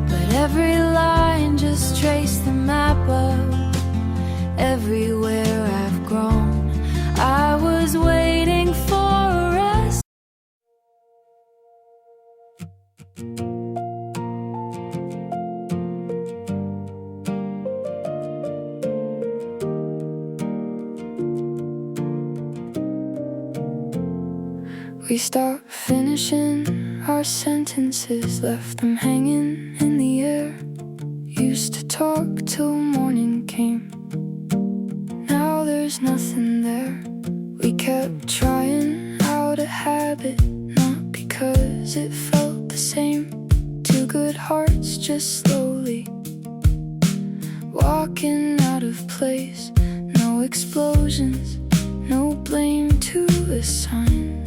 But every line just traced the map of everywhere I've grown. I was waiting for a rest. We stopped finishing our sentences, left them hanging in the air. Used to talk till morning came, now there's nothing there. We kept trying out a habit, not because it felt the same. Two good hearts just slowly walking out of place. No explosions, no blame to assign,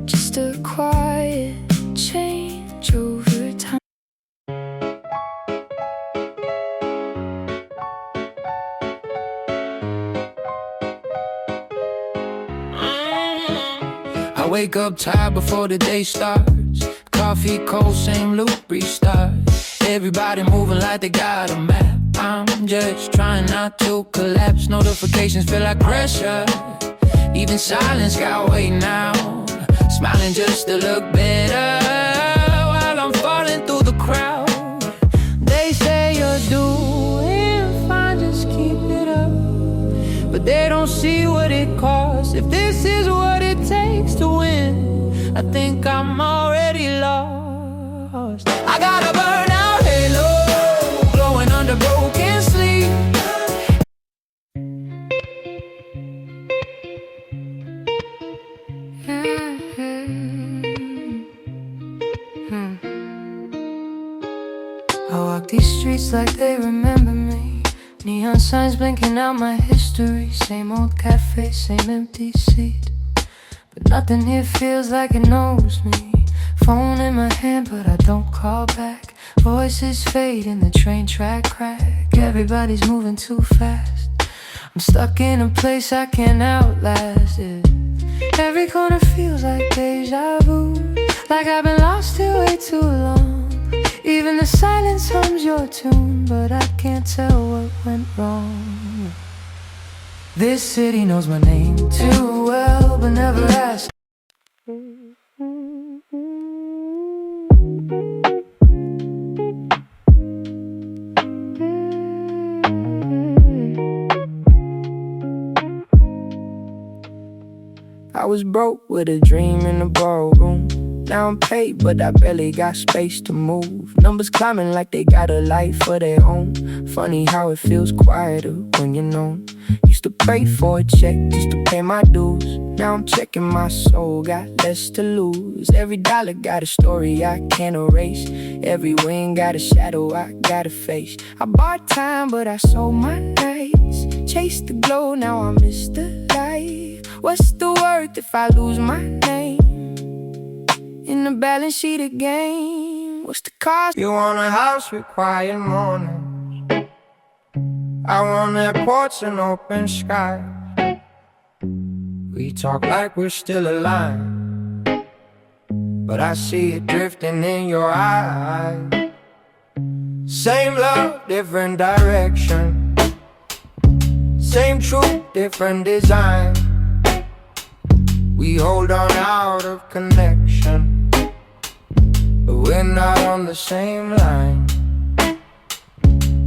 just a quiet change over time. wake up tired before the day starts. Coffee cold, same loop, restart. Everybody moving like they got a map. I'm just trying not to collapse. Notifications feel like pressure. Even silence got weight now. Smiling just to look better while I'm falling through the crowd. They say you're doing fine, just keep it up. But they don't see what it costs. If this is what it takes to win, I think I'm already lost. I got a burnout halo, glowing under broken sleep. I walk these streets like they remember me. Neon signs blinking out my history. Same old cafe, same empty seat. But nothing here feels like it knows me. Phone in my hand but I don't call back. Voices fade in the train track crack. Everybody's moving too fast. I'm stuck in a place I can't outlast it. Every corner feels like deja vu. Like I've been lost here way too long. Even the silence hums your tune, but I can't tell what went wrong. This city knows my name too well, but never asked. I was broke with a dream in the ballroom. Now I'm paid, but I barely got space to move. Numbers climbing like they got a life of their own. Funny how it feels quieter when you're known. Used to pray for a check just to pay my dues. Now I'm checking my soul, got less to lose. Every dollar got a story I can't erase. Every win got a shadow I gotta face. I bought time, but I sold my nights. Chased the glow, now I miss the light. What's the worth if I lose my name in the balance sheet again? What's the cost? You want a house with quiet mornings. I want airports and open sky. We talk like we're still alive, but I see it drifting in your eyes. Same love, different direction. Same truth, different design. We hold on out of connection, but we're not on the same line.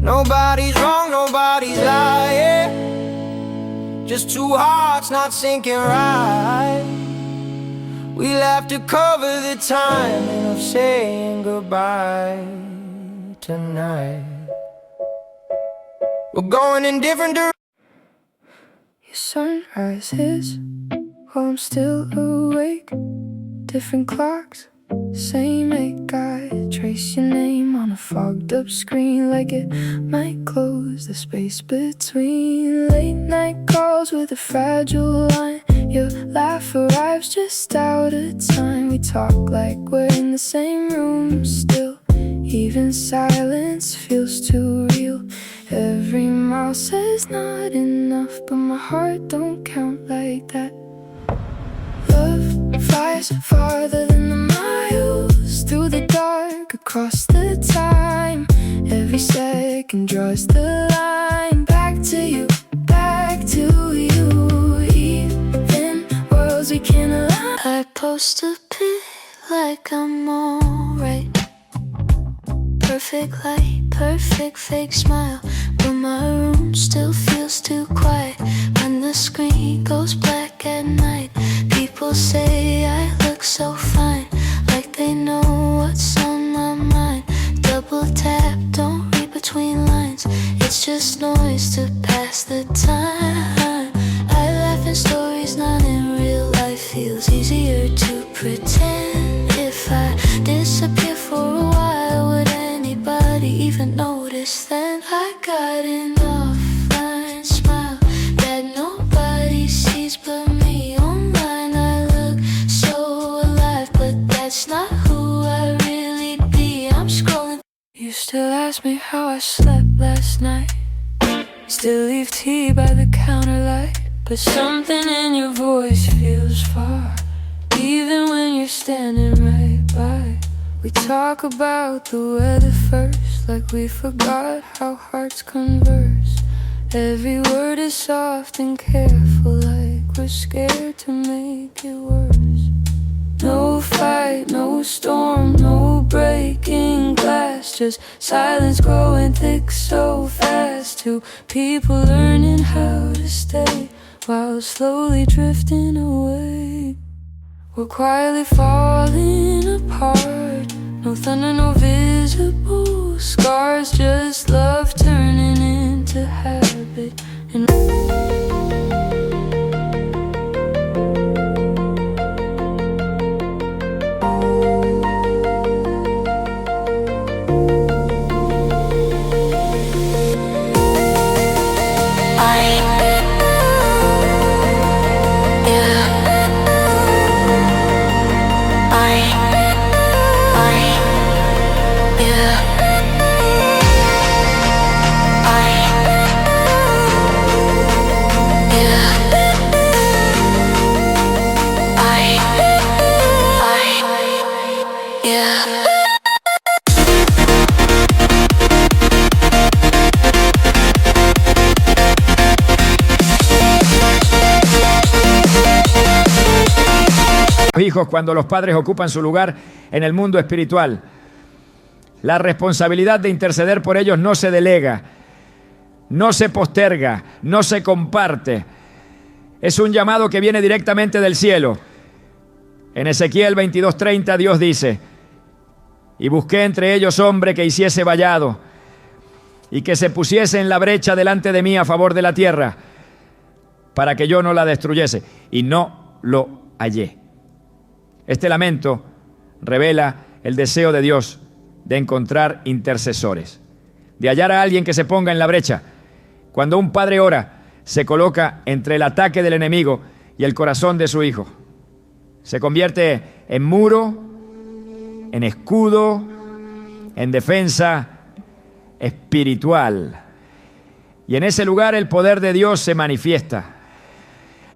Nobody's wrong, nobody's lying. Just two hearts not syncing right. We'll have to cover the timing of saying goodbye tonight. We're going in different directions. Your sunrise hits while I'm still awake. Different clocks, same make. I trace your name on a fogged up screen, like it might close the space between. Late night calls with a fragile line. Your laugh arrives just out of time. We talk like we're in the same room still. Even silence feels too real. Every mile says not enough, but my heart don't count like that. Love flies farther than the miles, through the dark, across the time. Every second draws the line. Back to you, back to you. Even worlds we can't align. I post a pic like I'm alright. Perfect light, perfect fake smile, but my room still feels too quiet. When the screen goes black at night, people say I look so fine, like they know what's on my mind. Double tap, don't read between lines. It's just noise to pass the time. I laugh in stories, not in real life. Feels easier to pretend. If I disappear for a while, would anybody even notice then? I got an offline smile that nobody sees but me. Online I look so alive, but that's not who I really be. I'm scrolling. You still ask me how I slept last night. Still leave tea by the counter light, but something in your voice feels far. even when you're standing right by. We talk about the weather first, like we forgot how hearts converse. Every word is soft and careful, like we're scared to make it worse. No fight, no storm, no breaking glass, just silence growing thick so fast. Two people learning how to stay while slowly drifting away. We're quietly falling apart, no thunder, no visible scars, just love turning into habit. And hijos cuando los padres ocupan su lugar en el mundo espiritual. La responsabilidad de interceder por ellos no se delega, no se posterga, no se comparte. Es un llamado que viene directamente del cielo. En Ezequiel 22:30 Dios dice: y busqué entre ellos hombre que hiciese vallado y que se pusiese en la brecha delante de mí a favor de la tierra, para que yo no la destruyese, y no lo hallé. Este lamento revela el deseo de Dios de encontrar intercesores, de hallar a alguien que se ponga en la brecha. Cuando un padre ora, se coloca entre el ataque del enemigo y el corazón de su hijo. Se convierte en muro, en escudo, en defensa espiritual. Y en ese lugar el poder de Dios se manifiesta.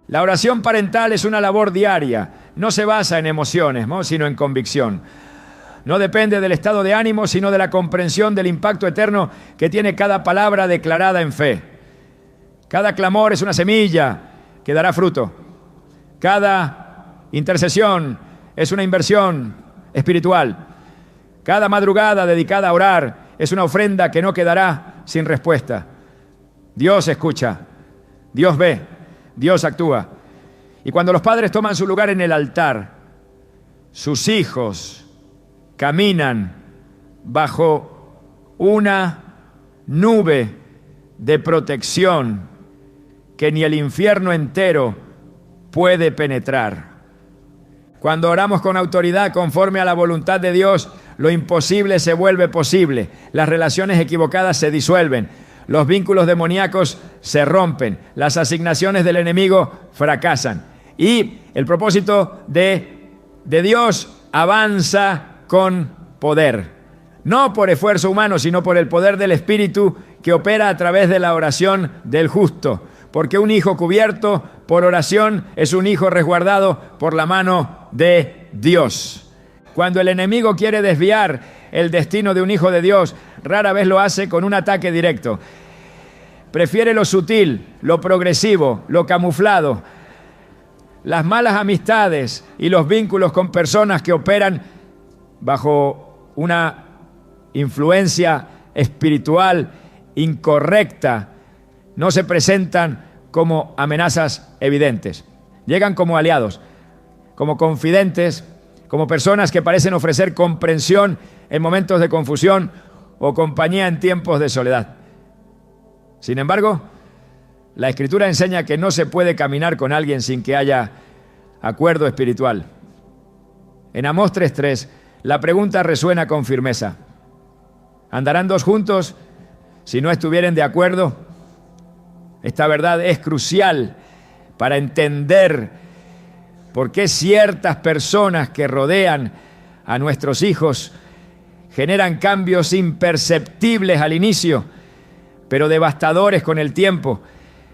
La oración parental es una labor diaria. No se basa en emociones, ¿no?, sino en convicción. No depende del estado de ánimo, sino de la comprensión del impacto eterno que tiene cada palabra declarada en fe. Cada clamor es una semilla que dará fruto. Cada intercesión es una inversión espiritual. Cada madrugada dedicada a orar es una ofrenda que no quedará sin respuesta. Dios escucha, Dios ve, Dios actúa. Y cuando los padres toman su lugar en el altar, sus hijos caminan bajo una nube de protección que ni el infierno entero puede penetrar. Cuando oramos con autoridad conforme a la voluntad de Dios, lo imposible se vuelve posible. Las relaciones equivocadas se disuelven. Los vínculos demoníacos se rompen. Las asignaciones del enemigo fracasan. Y el propósito de Dios avanza con poder. No por esfuerzo humano, sino por el poder del Espíritu que opera a través de la oración del justo. Porque un hijo cubierto por oración es un hijo resguardado por la mano de Dios. Cuando el enemigo quiere desviar el destino de un hijo de Dios, rara vez lo hace con un ataque directo. Prefiere lo sutil, lo progresivo, lo camuflado. Las malas amistades y los vínculos con personas que operan bajo una influencia espiritual incorrecta no se presentan como amenazas evidentes. Llegan como aliados, como confidentes, como personas que parecen ofrecer comprensión en momentos de confusión o compañía en tiempos de soledad. Sin embargo, la Escritura enseña que no se puede caminar con alguien sin que haya acuerdo espiritual. En Amós 3:3, la pregunta resuena con firmeza: ¿andarán dos juntos si no estuvieren de acuerdo? Esta verdad es crucial para entender por qué ciertas personas que rodean a nuestros hijos generan cambios imperceptibles al inicio, pero devastadores con el tiempo.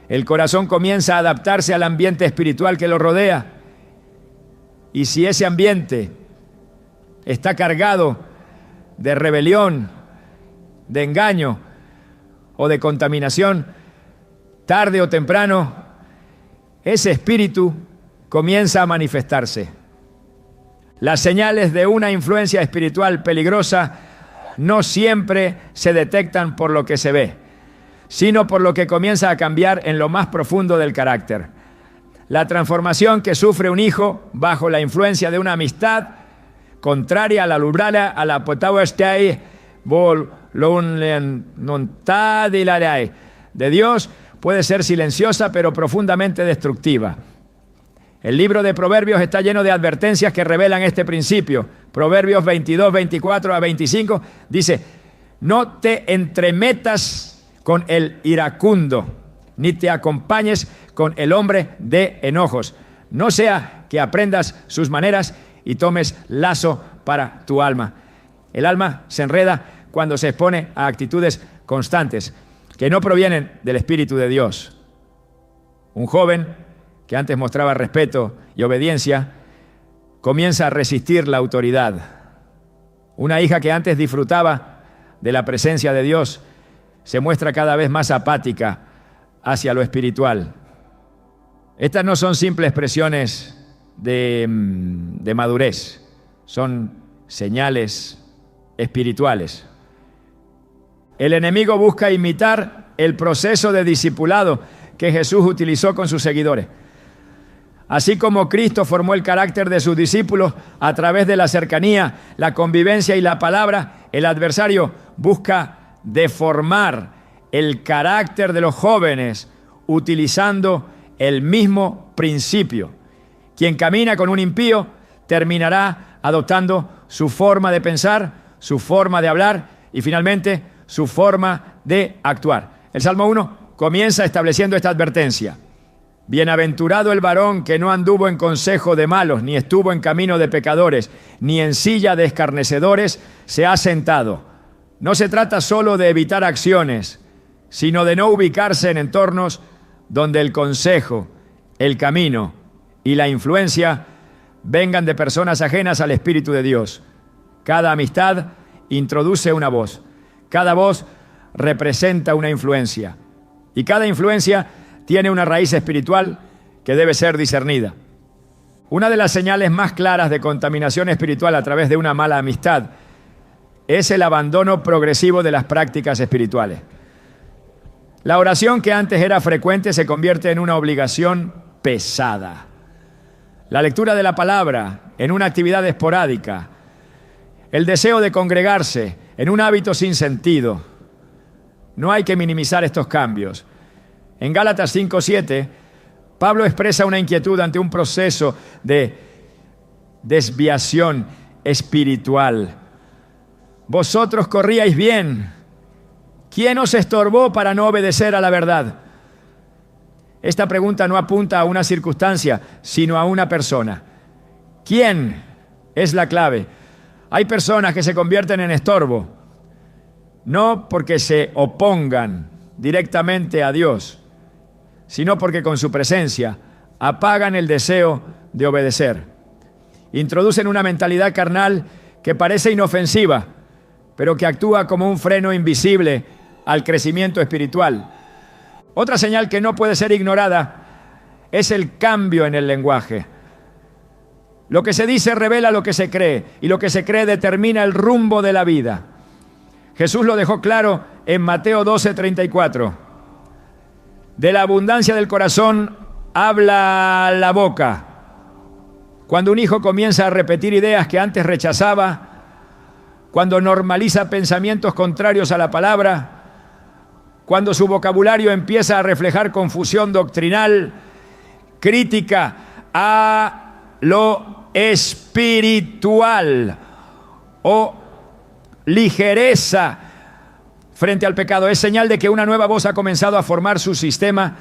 El corazón comienza a adaptarse al ambiente espiritual que lo rodea Y si ese ambiente está cargado de rebelión, de engaño o de contaminación, tarde o temprano, ese espíritu comienza a manifestarse. Las señales de una influencia espiritual peligrosa no siempre se detectan por lo que se ve, sino por lo que comienza a cambiar en lo más profundo del carácter. La transformación que sufre un hijo bajo la influencia de una amistad contraria a la lubrala, a la potawastai, de Dios puede ser silenciosa pero profundamente destructiva. El libro de Proverbios está lleno de advertencias que revelan este principio. Proverbios 22, 24 a 25 dice: no te entremetas con el iracundo, ni te acompañes con el hombre de enojos. No sea que aprendas sus maneras y tomes lazo para tu alma. El alma se enreda cuando se expone a actitudes constantes que no provienen del Espíritu de Dios. Un joven que antes mostraba respeto y obediencia, comienza a resistir la autoridad. Una hija que antes disfrutaba de la presencia de Dios se muestra cada vez más apática hacia lo espiritual. Estas no son simples expresiones de madurez, son señales espirituales. El enemigo busca imitar el proceso de discipulado que Jesús utilizó con sus seguidores. Así como Cristo formó el carácter de sus discípulos a través de la cercanía, la convivencia y la palabra, el adversario busca deformar el carácter de los jóvenes utilizando el mismo principio. Quien camina con un impío terminará adoptando su forma de pensar, su forma de hablar y finalmente su forma de actuar. El Salmo 1 comienza estableciendo esta advertencia: bienaventurado el varón que no anduvo en consejo de malos, ni estuvo en camino de pecadores, ni en silla de escarnecedores se ha sentado. No se trata solo de evitar acciones, sino de no ubicarse en entornos donde el consejo, el camino y la influencia vengan de personas ajenas al Espíritu de Dios. Cada amistad introduce una voz. Cada voz representa una influencia. Y cada influencia tiene una raíz espiritual que debe ser discernida. Una de las señales más claras de contaminación espiritual a través de una mala amistad es el abandono progresivo de las prácticas espirituales. La oración que antes era frecuente se convierte en una obligación pesada. La lectura de la palabra en una actividad esporádica. El deseo de congregarse en un hábito sin sentido. No hay que minimizar estos cambios. En Gálatas 5:7, Pablo expresa una inquietud ante un proceso de desviación espiritual. Vosotros corríais bien. ¿Quién os estorbó para no obedecer a la verdad? Esta pregunta no apunta a una circunstancia, sino a una persona. ¿Quién es la clave? Hay personas que se convierten en estorbo, no porque se opongan directamente a Dios, sino porque con su presencia apagan el deseo de obedecer. Introducen una mentalidad carnal que parece inofensiva, pero que actúa como un freno invisible al crecimiento espiritual. Otra señal que no puede ser ignorada es el cambio en el lenguaje. Lo que se dice revela lo que se cree, y lo que se cree determina el rumbo de la vida. Jesús lo dejó claro en Mateo 12:34. De la abundancia del corazón habla la boca. Cuando un hijo comienza a repetir ideas que antes rechazaba, cuando normaliza pensamientos contrarios a la palabra, cuando su vocabulario empieza a reflejar confusión doctrinal, crítica a lo espiritual o ligereza frente al pecado, es señal de que una nueva voz ha comenzado a formar su sistema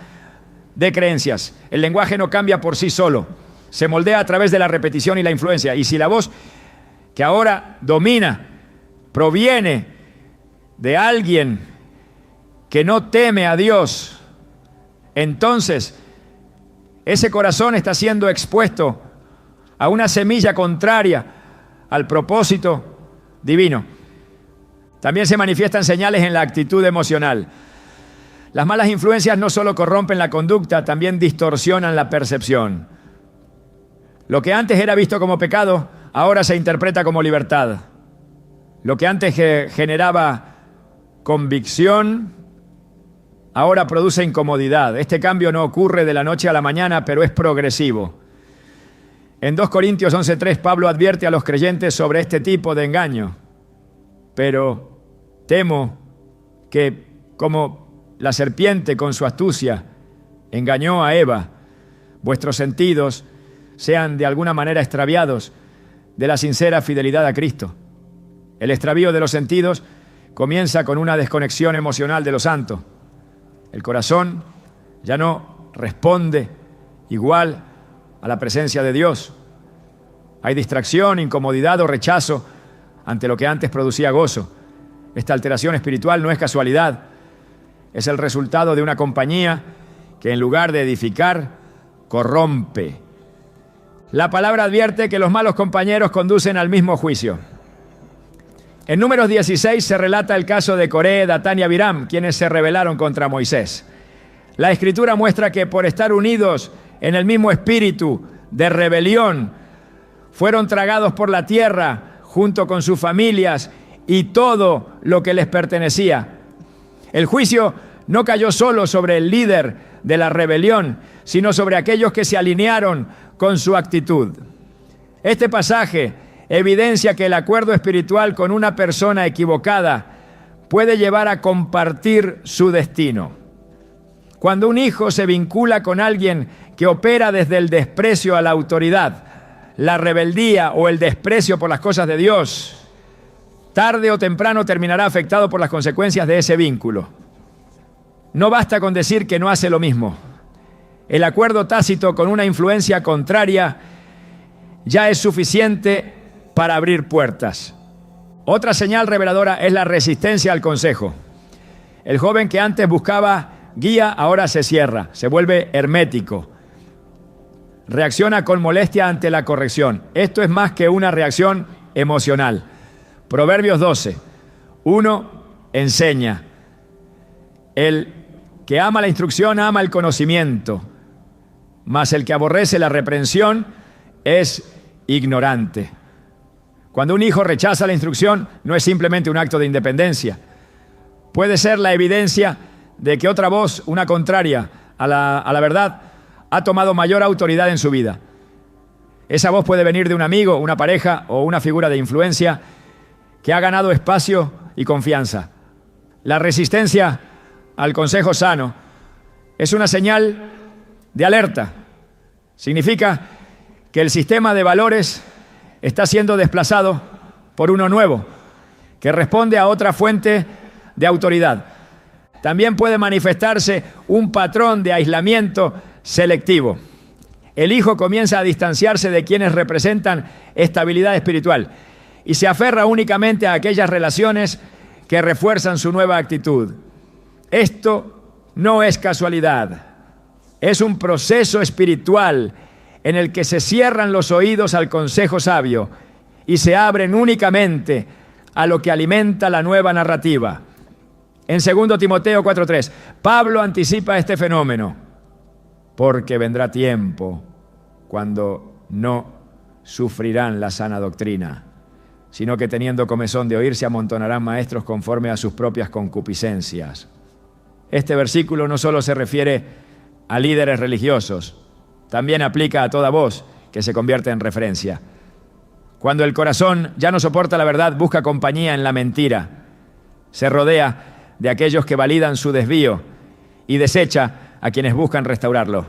de creencias. El lenguaje no cambia por sí solo, se moldea a través de la repetición y la influencia. Y si la voz que ahora domina proviene de alguien que no teme a Dios, entonces ese corazón está siendo expuesto a una semilla contraria al propósito divino. También se manifiestan señales en la actitud emocional. Las malas influencias no solo corrompen la conducta, también distorsionan la percepción. Lo que antes era visto como pecado, ahora se interpreta como libertad. Lo que antes generaba convicción, ahora produce incomodidad. Este cambio no ocurre de la noche a la mañana, pero es progresivo. En 2 Corintios 11:3, Pablo advierte a los creyentes sobre este tipo de engaño. Pero temo que, como la serpiente con su astucia engañó a Eva, vuestros sentidos sean de alguna manera extraviados de la sincera fidelidad a Cristo. El extravío de los sentidos comienza con una desconexión emocional de lo santo. El corazón ya no responde igual a la presencia de Dios. Hay distracción, incomodidad o rechazo ante lo que antes producía gozo. Esta alteración espiritual no es casualidad, es el resultado de una compañía que en lugar de edificar, corrompe. La palabra advierte que los malos compañeros conducen al mismo juicio. En Números 16 se relata el caso de Coré, Datán y Abiram, quienes se rebelaron contra Moisés. La Escritura muestra que por estar unidos en el mismo espíritu de rebelión, fueron tragados por la tierra junto con sus familias y todo lo que les pertenecía. El juicio no cayó solo sobre el líder de la rebelión, sino sobre aquellos que se alinearon con su actitud. Este pasaje evidencia que el acuerdo espiritual con una persona equivocada puede llevar a compartir su destino. Cuando un hijo se vincula con alguien que opera desde el desprecio a la autoridad, la rebeldía o el desprecio por las cosas de Dios, tarde o temprano terminará afectado por las consecuencias de ese vínculo. No basta con decir que no hace lo mismo. El acuerdo tácito con una influencia contraria ya es suficiente para abrir puertas. Otra señal reveladora es la resistencia al consejo. El joven que antes buscaba guía ahora se cierra, se vuelve hermético. Reacciona con molestia ante la corrección. Esto es más que una reacción emocional. Proverbios 12. 1 enseña. El que ama la instrucción ama el conocimiento, mas el que aborrece la reprensión es ignorante. Cuando un hijo rechaza la instrucción, no es simplemente un acto de independencia. Puede ser la evidencia de que otra voz, una contraria a la verdad, ha tomado mayor autoridad en su vida. Esa voz puede venir de un amigo, una pareja o una figura de influencia que ha ganado espacio y confianza. La resistencia al consejo sano es una señal de alerta. Significa que el sistema de valores está siendo desplazado por uno nuevo, que responde a otra fuente de autoridad. También puede manifestarse un patrón de aislamiento selectivo. El hijo comienza a distanciarse de quienes representan estabilidad espiritual y se aferra únicamente a aquellas relaciones que refuerzan su nueva actitud. Esto no es casualidad, es un proceso espiritual en el que se cierran los oídos al consejo sabio y se abren únicamente a lo que alimenta la nueva narrativa. En 2 Timoteo 4:3, Pablo anticipa este fenómeno, porque vendrá tiempo cuando no sufrirán la sana doctrina, sino que teniendo comezón de oír se amontonarán maestros conforme a sus propias concupiscencias. Este versículo no solo se refiere a líderes religiosos, también aplica a toda voz que se convierte en referencia. Cuando el corazón ya no soporta la verdad, busca compañía en la mentira, se rodea de aquellos que validan su desvío y desecha a quienes buscan restaurarlo.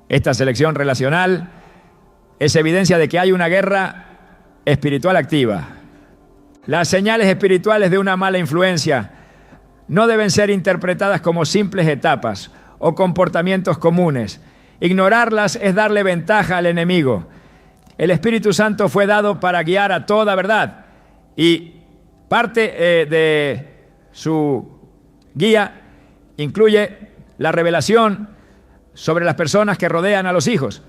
Esta selección relacional es evidencia de que hay una guerra espiritual activa. Las señales espirituales de una mala influencia no deben ser interpretadas como simples etapas o comportamientos comunes. Ignorarlas es darle ventaja al enemigo. El Espíritu Santo fue dado para guiar a toda verdad y parte de su guía incluye la revelación sobre las personas que rodean a los hijos.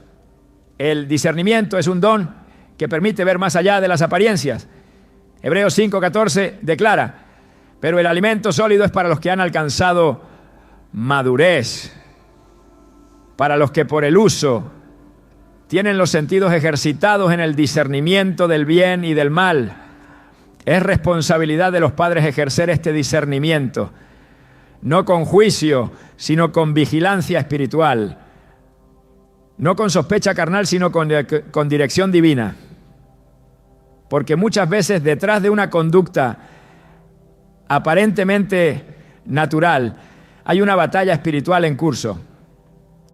El discernimiento es un don que permite ver más allá de las apariencias. Hebreos 5:14 declara: pero el alimento sólido es para los que han alcanzado madurez, para los que por el uso tienen los sentidos ejercitados en el discernimiento del bien y del mal. Es responsabilidad de los padres ejercer este discernimiento, no con juicio, sino con vigilancia espiritual, no con sospecha carnal, sino con dirección divina. Porque muchas veces detrás de una conducta aparentemente natural hay una batalla espiritual en curso.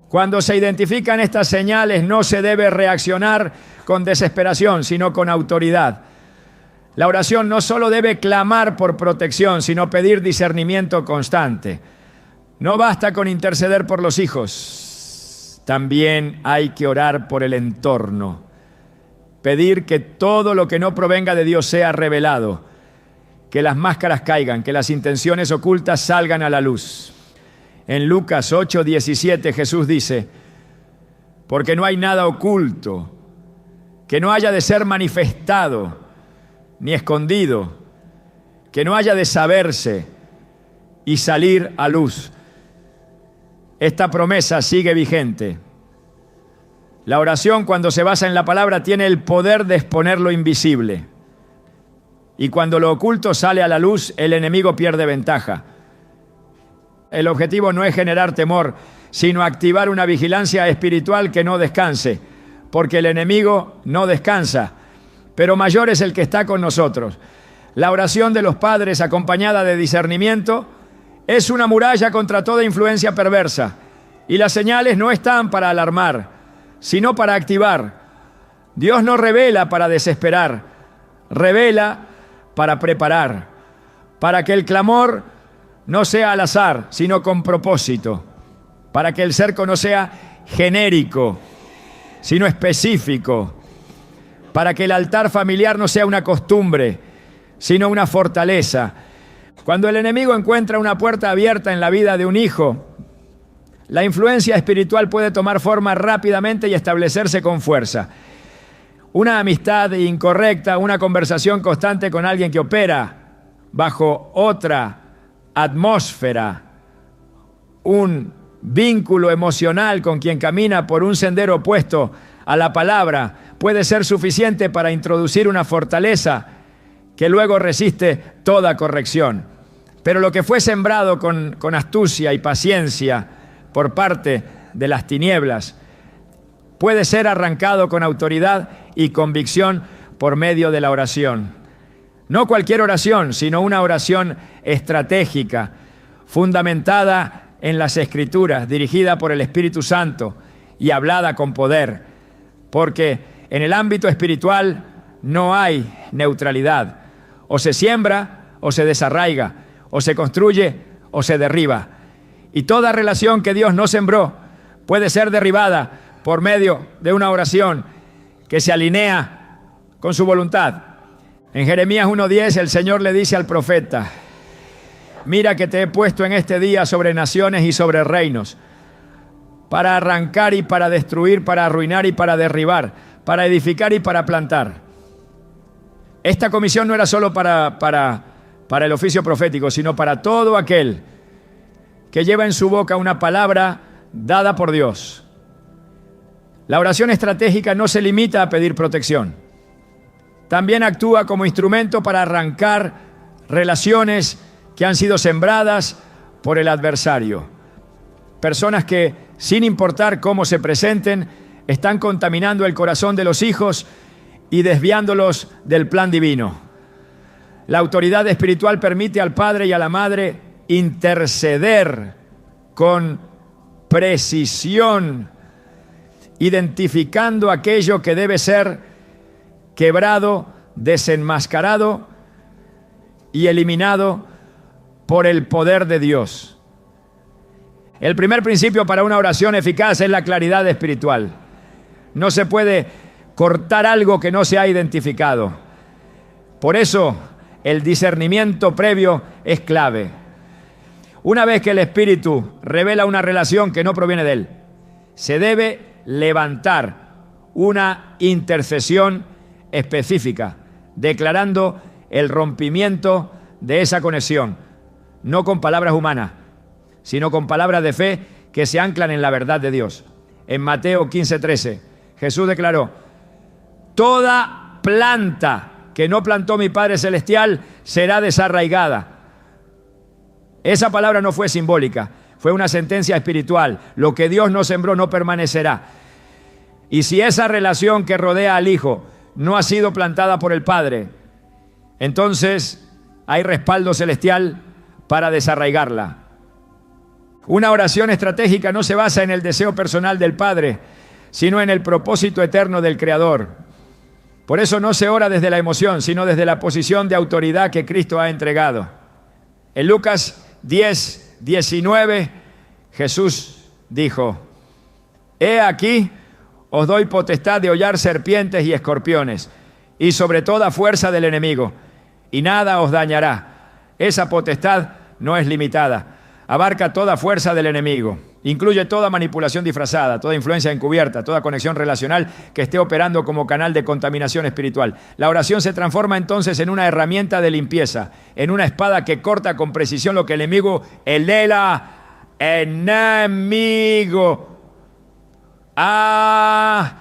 Cuando se identifican estas señales, no se debe reaccionar con desesperación, sino con autoridad. La oración no solo debe clamar por protección, sino pedir discernimiento constante. No basta con interceder por los hijos, también hay que orar por el entorno. Pedir que todo lo que no provenga de Dios sea revelado, que las máscaras caigan, que las intenciones ocultas salgan a la luz. En Lucas 8:17 Jesús dice: porque no hay nada oculto que no haya de ser manifestado ni escondido, que no haya de saberse y salir a luz. Esta promesa sigue vigente. La oración, cuando se basa en la palabra, tiene el poder de exponer lo invisible. Y cuando lo oculto sale a la luz, el enemigo pierde ventaja. El objetivo no es generar temor, sino activar una vigilancia espiritual que no descanse, porque el enemigo no descansa, pero mayor es el que está con nosotros. La oración de los padres, acompañada de discernimiento, es una muralla contra toda influencia perversa, y las señales no están para alarmar, sino para activar. Dios no revela para desesperar, revela para preparar, para que el clamor no sea al azar, sino con propósito, para que el cerco no sea genérico, sino específico, para que el altar familiar no sea una costumbre, sino una fortaleza. Cuando el enemigo encuentra una puerta abierta en la vida de un hijo, la influencia espiritual puede tomar forma rápidamente y establecerse con fuerza. Una amistad incorrecta, una conversación constante con alguien que opera bajo otra atmósfera, un vínculo emocional con quien camina por un sendero opuesto a la palabra, puede ser suficiente para introducir una fortaleza que luego resiste toda corrección. Pero lo que fue sembrado con astucia y paciencia por parte de las tinieblas puede ser arrancado con autoridad y convicción por medio de la oración. No cualquier oración, sino una oración estratégica, fundamentada en las Escrituras, dirigida por el Espíritu Santo y hablada con poder, porque en el ámbito espiritual no hay neutralidad. O se siembra o se desarraiga, o se construye o se derriba. Y toda relación que Dios no sembró puede ser derribada por medio de una oración que se alinea con su voluntad. En Jeremías 1:10 el Señor le dice al profeta: mira que te he puesto en este día sobre naciones y sobre reinos, para arrancar y para destruir, para arruinar y para derribar, para edificar y para plantar. Esta comisión no era solo para el oficio profético, sino para todo aquel que lleva en su boca una palabra dada por Dios. La oración estratégica no se limita a pedir protección. También actúa como instrumento para arrancar relaciones que han sido sembradas por el adversario. Personas que, sin importar cómo se presenten, están contaminando el corazón de los hijos y desviándolos del plan divino. La autoridad espiritual permite al padre y a la madre interceder con precisión, identificando aquello que debe ser quebrado, desenmascarado y eliminado por el poder de Dios. El primer principio para una oración eficaz es la claridad espiritual. No se puede cortar algo que no se ha identificado. Por eso, el discernimiento previo es clave. Una vez que el Espíritu revela una relación que no proviene de Él, se debe levantar una intercesión específica, declarando el rompimiento de esa conexión, no con palabras humanas, sino con palabras de fe que se anclan en la verdad de Dios. En Mateo 15:13, Jesús declaró: toda planta que no plantó mi Padre Celestial será desarraigada. Esa palabra no fue simbólica, fue una sentencia espiritual. Lo que Dios no sembró no permanecerá. Y si esa relación que rodea al Hijo no ha sido plantada por el Padre, entonces hay respaldo celestial para desarraigarla. Una oración estratégica no se basa en el deseo personal del Padre, sino en el propósito eterno del Creador. Por eso no se ora desde la emoción, sino desde la posición de autoridad que Cristo ha entregado. En Lucas 10:19, Jesús dijo: he aquí, os doy potestad de hollar serpientes y escorpiones, y sobre toda fuerza del enemigo, y nada os dañará. Esa potestad no es limitada, abarca toda fuerza del enemigo, incluye toda manipulación disfrazada, toda influencia encubierta, toda conexión relacional que esté operando como canal de contaminación espiritual. La oración se transforma entonces en una herramienta de limpieza, en una espada que corta con precisión lo que el enemigo ha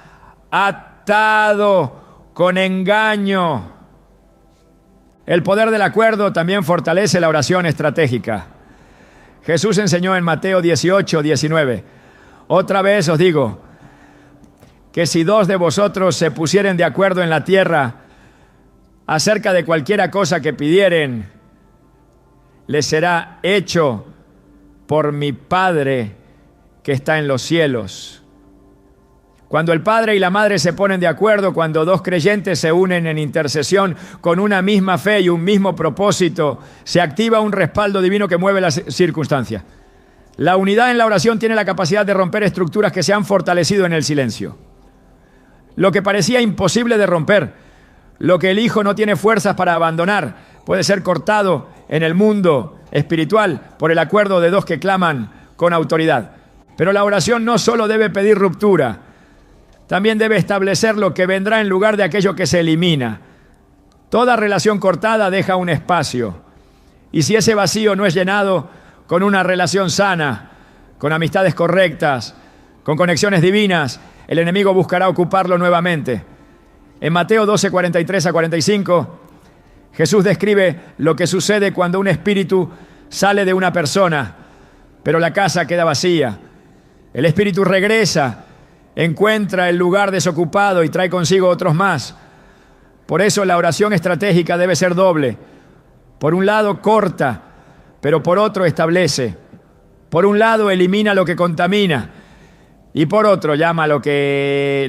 atado con engaño. El poder del acuerdo también fortalece la oración estratégica. Jesús enseñó en Mateo 18:19: otra vez os digo, que si dos de vosotros se pusieren de acuerdo en la tierra acerca de cualquiera cosa que pidieren, les será hecho por mi Padre que está en los cielos. Cuando el padre y la madre se ponen de acuerdo, cuando dos creyentes se unen en intercesión con una misma fe y un mismo propósito, se activa un respaldo divino que mueve las circunstancias. La unidad en la oración tiene la capacidad de romper estructuras que se han fortalecido en el silencio. Lo que parecía imposible de romper, lo que el Hijo no tiene fuerzas para abandonar, puede ser cortado en el mundo espiritual por el acuerdo de dos que claman con autoridad. Pero la oración no solo debe pedir ruptura, también debe establecer lo que vendrá en lugar de aquello que se elimina. Toda relación cortada deja un espacio. Y si ese vacío no es llenado con una relación sana, con amistades correctas, con conexiones divinas, el enemigo buscará ocuparlo nuevamente. En Mateo 12:43-45, Jesús describe lo que sucede cuando un espíritu sale de una persona, pero la casa queda vacía. El espíritu regresa, encuentra el lugar desocupado y trae consigo otros más. Por eso la oración estratégica debe ser doble. Por un lado corta, pero por otro establece. Por un lado elimina lo que contamina y por otro llama lo que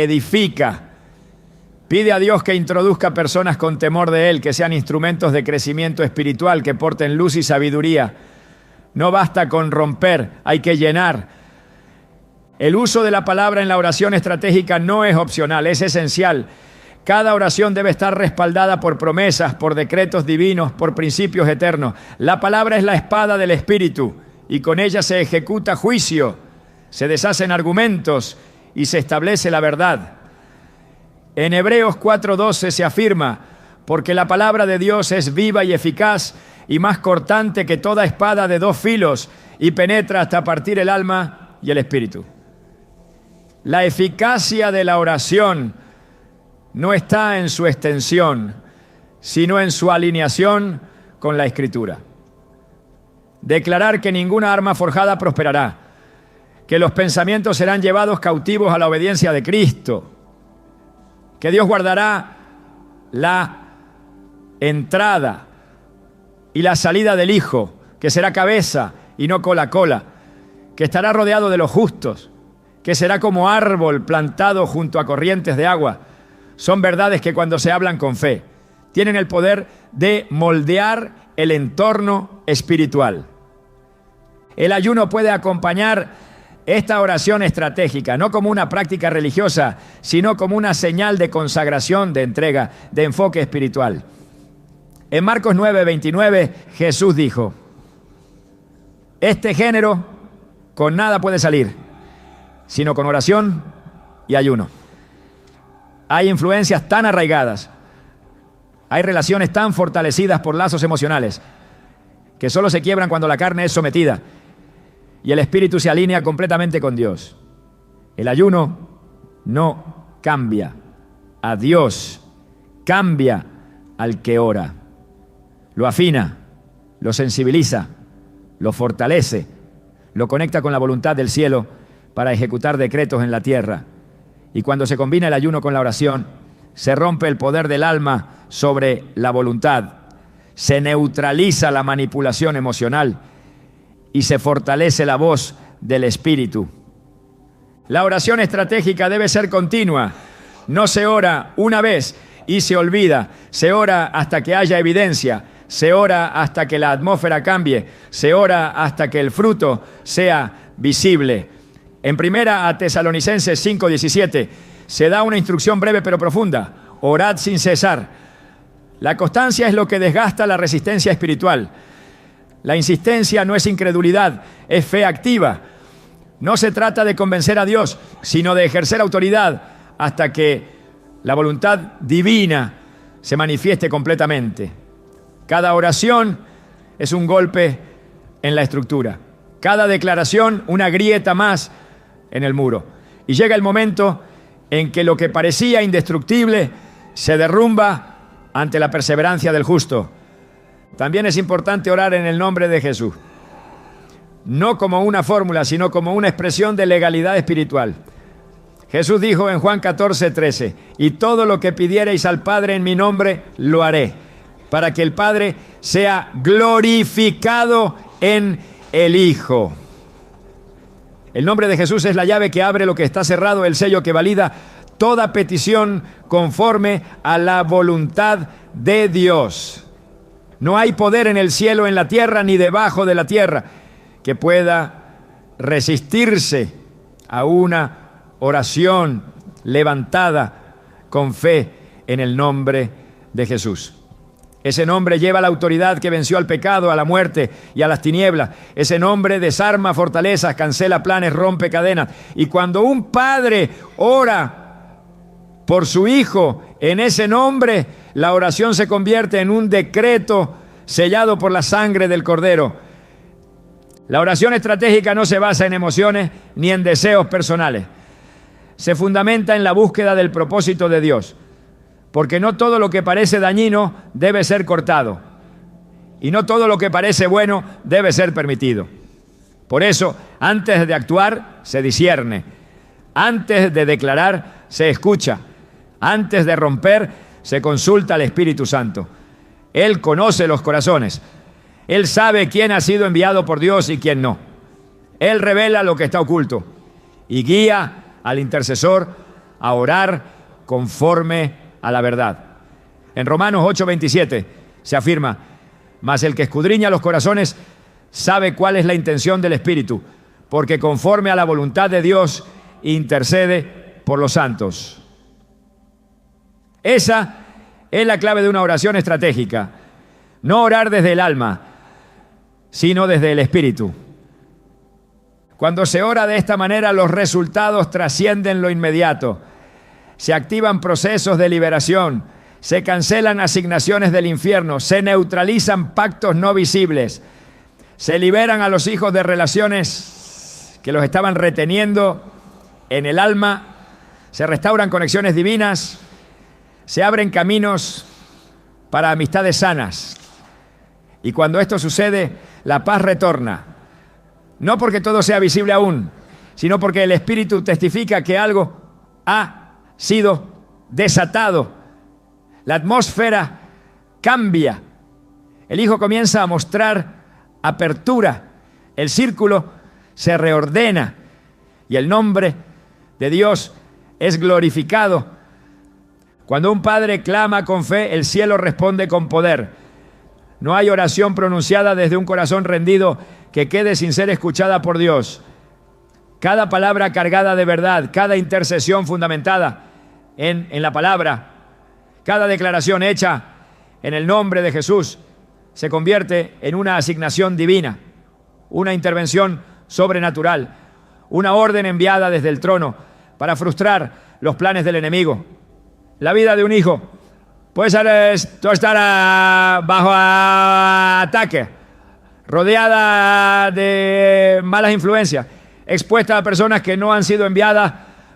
edifica. Pide a Dios que introduzca personas con temor de Él, que sean instrumentos de crecimiento espiritual, que porten luz y sabiduría. No basta con romper, hay que llenar. El uso de la palabra en la oración estratégica no es opcional, es esencial. Cada oración debe estar respaldada por promesas, por decretos divinos, por principios eternos. La palabra es la espada del Espíritu y con ella se ejecuta juicio, se deshacen argumentos y se establece la verdad. En Hebreos 4:12 se afirma: porque la palabra de Dios es viva y eficaz y más cortante que toda espada de dos filos y penetra hasta partir el alma y el espíritu. La eficacia de la oración no está en su extensión, sino en su alineación con la Escritura. Declarar que ninguna arma forjada prosperará, que los pensamientos serán llevados cautivos a la obediencia de Cristo, que Dios guardará la entrada y la salida del Hijo, que será cabeza y no cola, que estará rodeado de los justos, que será como árbol plantado junto a corrientes de agua. Son verdades que cuando se hablan con fe, tienen el poder de moldear el entorno espiritual. El ayuno puede acompañar esta oración estratégica, no como una práctica religiosa, sino como una señal de consagración, de entrega, de enfoque espiritual. En Marcos 9:29, Jesús dijo: este género con nada puede salir, sino con oración y ayuno. Hay influencias tan arraigadas, hay relaciones tan fortalecidas por lazos emocionales, que solo se quiebran cuando la carne es sometida y el espíritu se alinea completamente con Dios. El ayuno no cambia a Dios, cambia al que ora. Lo afina, lo sensibiliza, lo fortalece, lo conecta con la voluntad del cielo para ejecutar decretos en la tierra. Y cuando se combina el ayuno con la oración, se rompe el poder del alma sobre la voluntad, se neutraliza la manipulación emocional y se fortalece la voz del espíritu. La oración estratégica debe ser continua. No se ora una vez y se olvida. Se ora hasta que haya evidencia. Se ora hasta que la atmósfera cambie. Se ora hasta que el fruto sea visible. En 1 Tesalonicenses 5:17 se da una instrucción breve pero profunda. Orad sin cesar. La constancia es lo que desgasta la resistencia espiritual. La insistencia no es incredulidad, es fe activa. No se trata de convencer a Dios, sino de ejercer autoridad hasta que la voluntad divina se manifieste completamente. Cada oración es un golpe en la estructura. Cada declaración una grieta más en el muro. Y llega el momento en que lo que parecía indestructible se derrumba ante la perseverancia del justo. También es importante orar en el nombre de Jesús. No como una fórmula, sino como una expresión de legalidad espiritual. Jesús dijo en Juan 14:13, y todo lo que pidiereis al Padre en mi nombre, lo haré, para que el Padre sea glorificado en el Hijo. El nombre de Jesús es la llave que abre lo que está cerrado, el sello que valida toda petición conforme a la voluntad de Dios. No hay poder en el cielo, en la tierra, ni debajo de la tierra que pueda resistirse a una oración levantada con fe en el nombre de Jesús. Ese nombre lleva la autoridad que venció al pecado, a la muerte y a las tinieblas. Ese nombre desarma fortalezas, cancela planes, rompe cadenas. Y cuando un padre ora por su hijo en ese nombre, la oración se convierte en un decreto sellado por la sangre del Cordero. La oración estratégica no se basa en emociones ni en deseos personales. Se fundamenta en la búsqueda del propósito de Dios, porque no todo lo que parece dañino debe ser cortado, y no todo lo que parece bueno debe ser permitido. Por eso, antes de actuar, se discierne. Antes de declarar, se escucha. Antes de romper, se consulta al Espíritu Santo. Él conoce los corazones. Él sabe quién ha sido enviado por Dios y quién no. Él revela lo que está oculto y guía al intercesor a orar conforme a la verdad. En Romanos 8:27 se afirma: mas el que escudriña los corazones sabe cuál es la intención del Espíritu, porque conforme a la voluntad de Dios intercede por los santos. Esa es la clave de una oración estratégica. No orar desde el alma, sino desde el Espíritu. Cuando se ora de esta manera, los resultados trascienden lo inmediato. Se activan procesos de liberación, se cancelan asignaciones del infierno, se neutralizan pactos no visibles, se liberan a los hijos de relaciones que los estaban reteniendo en el alma, se restauran conexiones divinas, se abren caminos para amistades sanas. Y cuando esto sucede, la paz retorna. No porque todo sea visible aún, sino porque el Espíritu testifica que algo ha sido desatado. La atmósfera cambia. El Hijo comienza a mostrar apertura. El círculo se reordena y el nombre de Dios es glorificado. Cuando un padre clama con fe, el cielo responde con poder. No hay oración pronunciada desde un corazón rendido que quede sin ser escuchada por Dios. Cada palabra cargada de verdad, cada intercesión fundamentada en la palabra, cada declaración hecha en el nombre de Jesús se convierte en una asignación divina, una intervención sobrenatural, una orden enviada desde el trono para frustrar los planes del enemigo. la vida de un hijo puede ser tú estar bajo ataque, rodeada de malas influencias, expuesta a personas que no han sido enviadas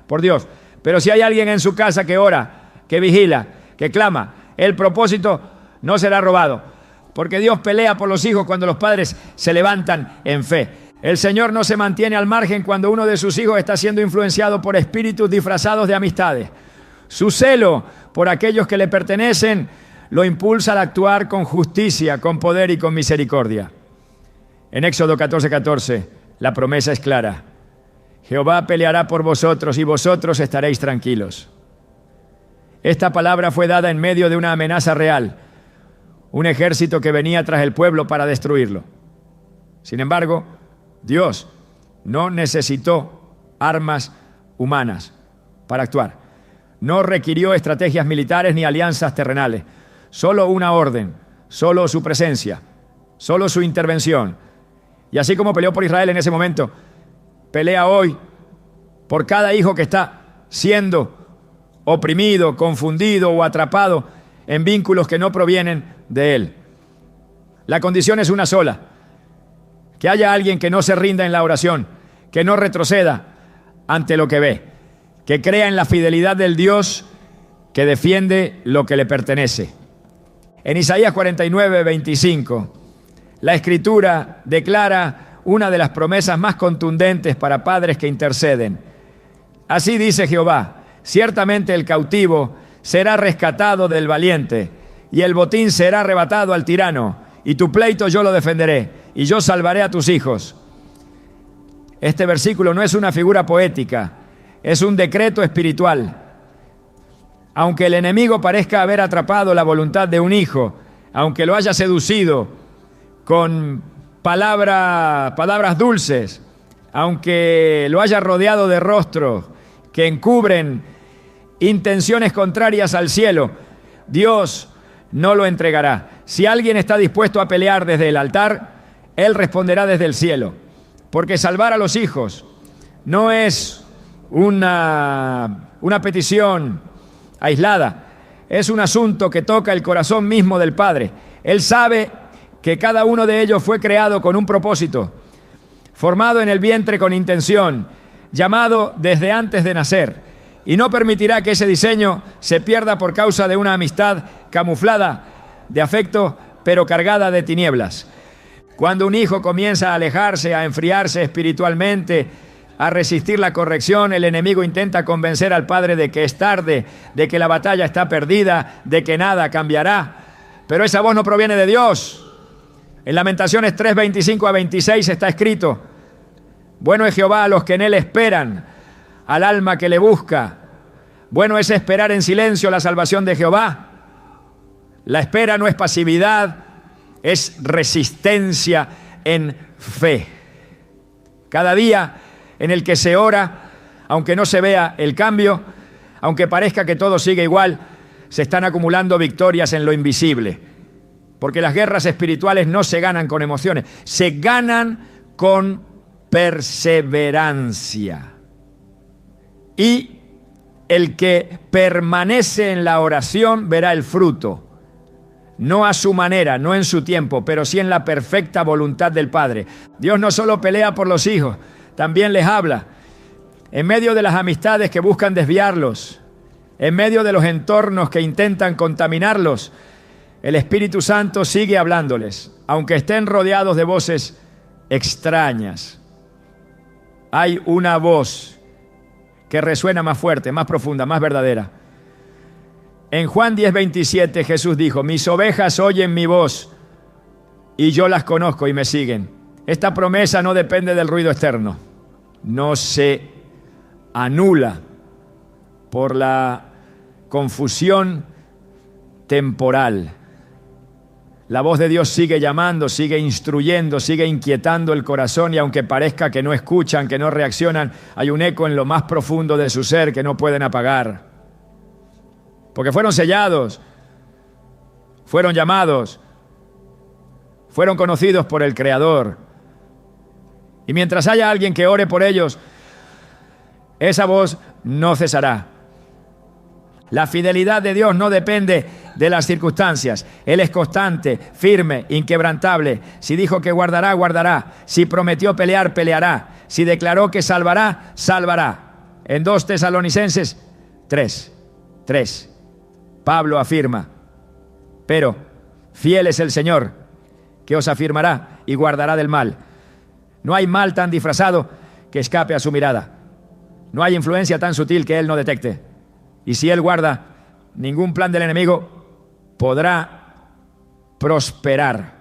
por Dios. Pero si hay alguien en su casa que ora, que vigila, que clama, el propósito no será robado, porque Dios pelea por los hijos cuando los padres se levantan en fe. El Señor no se mantiene al margen cuando uno de sus hijos está siendo influenciado por espíritus disfrazados de amistades. Su celo por aquellos que le pertenecen lo impulsa al actuar con justicia, con poder y con misericordia. En Éxodo 14:14, la promesa es clara. Jehová peleará por vosotros y vosotros estaréis tranquilos. Esta palabra fue dada en medio de una amenaza real, un ejército que venía tras el pueblo para destruirlo. Sin embargo, Dios no necesitó armas humanas para actuar. No requirió estrategias militares ni alianzas terrenales. Solo una orden, solo su presencia, solo su intervención. Y así como peleó por Israel en ese momento, pelea hoy por cada hijo que está siendo oprimido, confundido o atrapado en vínculos que no provienen de él. La condición es una sola: que haya alguien que no se rinda en la oración, que no retroceda ante lo que ve, que crea en la fidelidad del Dios que defiende lo que le pertenece. En Isaías 49:25, la Escritura declara una de las promesas más contundentes para padres que interceden. Así dice Jehová: ciertamente el cautivo será rescatado del valiente, y el botín será arrebatado al tirano, y tu pleito yo lo defenderé, y yo salvaré a tus hijos. Este versículo no es una figura poética, es un decreto espiritual. Aunque el enemigo parezca haber atrapado la voluntad de un hijo, aunque lo haya seducido con palabras dulces, aunque lo haya rodeado de rostros que encubren intenciones contrarias al cielo, Dios no lo entregará. Si alguien está dispuesto a pelear desde el altar, Él responderá desde el cielo. Porque salvar a los hijos no es una petición aislada, es un asunto que toca el corazón mismo del Padre. Él sabe que cada uno de ellos fue creado con un propósito, formado en el vientre con intención, llamado desde antes de nacer, y no permitirá que ese diseño se pierda por causa de una amistad camuflada de afecto, pero cargada de tinieblas. Cuando un hijo comienza a alejarse, a enfriarse espiritualmente, a resistir la corrección, el enemigo intenta convencer al padre de que es tarde, de que la batalla está perdida, de que nada cambiará. Pero esa voz no proviene de Dios. En Lamentaciones 3:25-26 está escrito: bueno es Jehová a los que en él esperan, al alma que le busca. Bueno es esperar en silencio la salvación de Jehová. La espera no es pasividad, es resistencia en fe. Cada día en el que se ora, aunque no se vea el cambio, aunque parezca que todo sigue igual, se están acumulando victorias en lo invisible. Porque las guerras espirituales no se ganan con emociones, se ganan con perseverancia. Y el que permanece en la oración verá el fruto. No a su manera, no en su tiempo, pero sí en la perfecta voluntad del Padre. Dios no solo pelea por los hijos, también les habla. En medio de las amistades que buscan desviarlos, en medio de los entornos que intentan contaminarlos, el Espíritu Santo sigue hablándoles, aunque estén rodeados de voces extrañas. Hay una voz que resuena más fuerte, más profunda, más verdadera. En Juan 10:27 Jesús dijo: mis ovejas oyen mi voz y yo las conozco y me siguen. Esta promesa no depende del ruido externo, no se anula por la confusión temporal. La voz de Dios sigue llamando, sigue instruyendo, sigue inquietando el corazón, y aunque parezca que no escuchan, que no reaccionan, hay un eco en lo más profundo de su ser que no pueden apagar. Porque fueron sellados, fueron llamados, fueron conocidos por el Creador. Y mientras haya alguien que ore por ellos, esa voz no cesará. La fidelidad de Dios no depende de las circunstancias. Él es constante, firme, inquebrantable. Si dijo que guardará, guardará. Si prometió pelear, peleará. Si declaró que salvará, salvará. En 2 Tesalonicenses 3, Pablo afirma: pero fiel es el Señor, que os afirmará y guardará del mal. No hay mal tan disfrazado que escape a su mirada. No hay influencia tan sutil que Él no detecte. Y si Él guarda, ningún plan del enemigo podrá prosperar.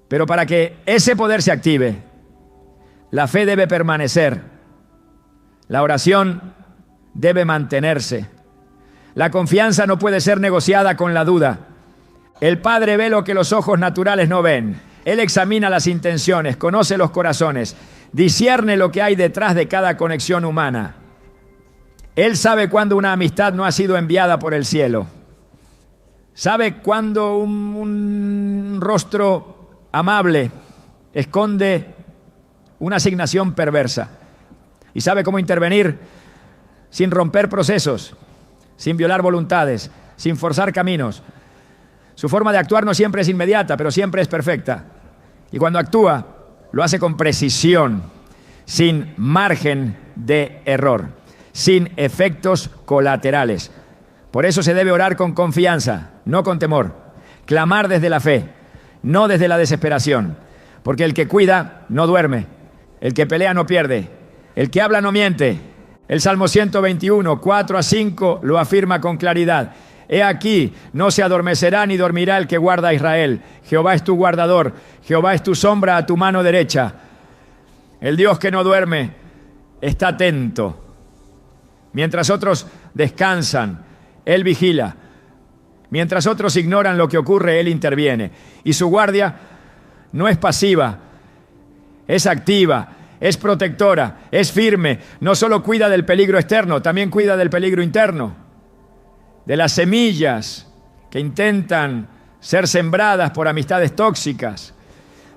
Pero para que ese poder se active, la fe debe permanecer. La oración debe mantenerse. La confianza no puede ser negociada con la duda. El Padre ve lo que los ojos naturales no ven. Él examina las intenciones, conoce los corazones, discierne lo que hay detrás de cada conexión humana. Él sabe cuándo una amistad no ha sido enviada por el cielo. Sabe cuándo un rostro amable esconde una asignación perversa. Y sabe cómo intervenir sin romper procesos, sin violar voluntades, sin forzar caminos. Su forma de actuar no siempre es inmediata, pero siempre es perfecta. Y cuando actúa, lo hace con precisión, sin margen de error, sin efectos colaterales. Por eso se debe orar con confianza, no con temor. Clamar desde la fe, no desde la desesperación. Porque el que cuida no duerme, el que pelea no pierde, el que habla no miente. El Salmo 121, 4-5 lo afirma con claridad. He aquí, no se adormecerá ni dormirá el que guarda a Israel. Jehová es tu guardador, Jehová es tu sombra a tu mano derecha. El Dios que no duerme está atento. Mientras otros descansan, Él vigila. Mientras otros ignoran lo que ocurre, Él interviene. Y su guardia no es pasiva, es activa, es protectora, es firme. No solo cuida del peligro externo, también cuida del peligro interno. De las semillas que intentan ser sembradas por amistades tóxicas,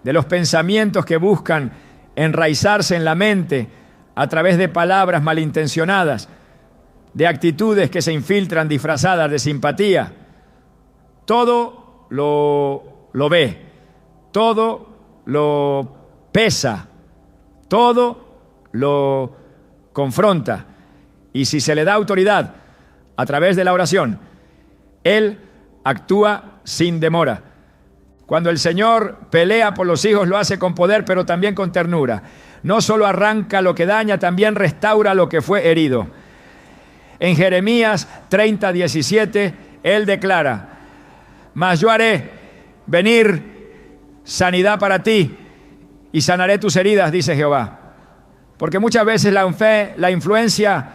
de los pensamientos que buscan enraizarse en la mente a través de palabras malintencionadas, de actitudes que se infiltran disfrazadas de simpatía. Todo lo ve, todo lo pesa, todo lo confronta. Y si se le da autoridad a través de la oración, Él actúa sin demora. Cuando el Señor pelea por los hijos, lo hace con poder, pero también con ternura. No solo arranca lo que daña, también restaura lo que fue herido. En Jeremías 30:17, Él declara: mas yo haré venir sanidad para ti y sanaré tus heridas, dice Jehová. Porque muchas veces la influencia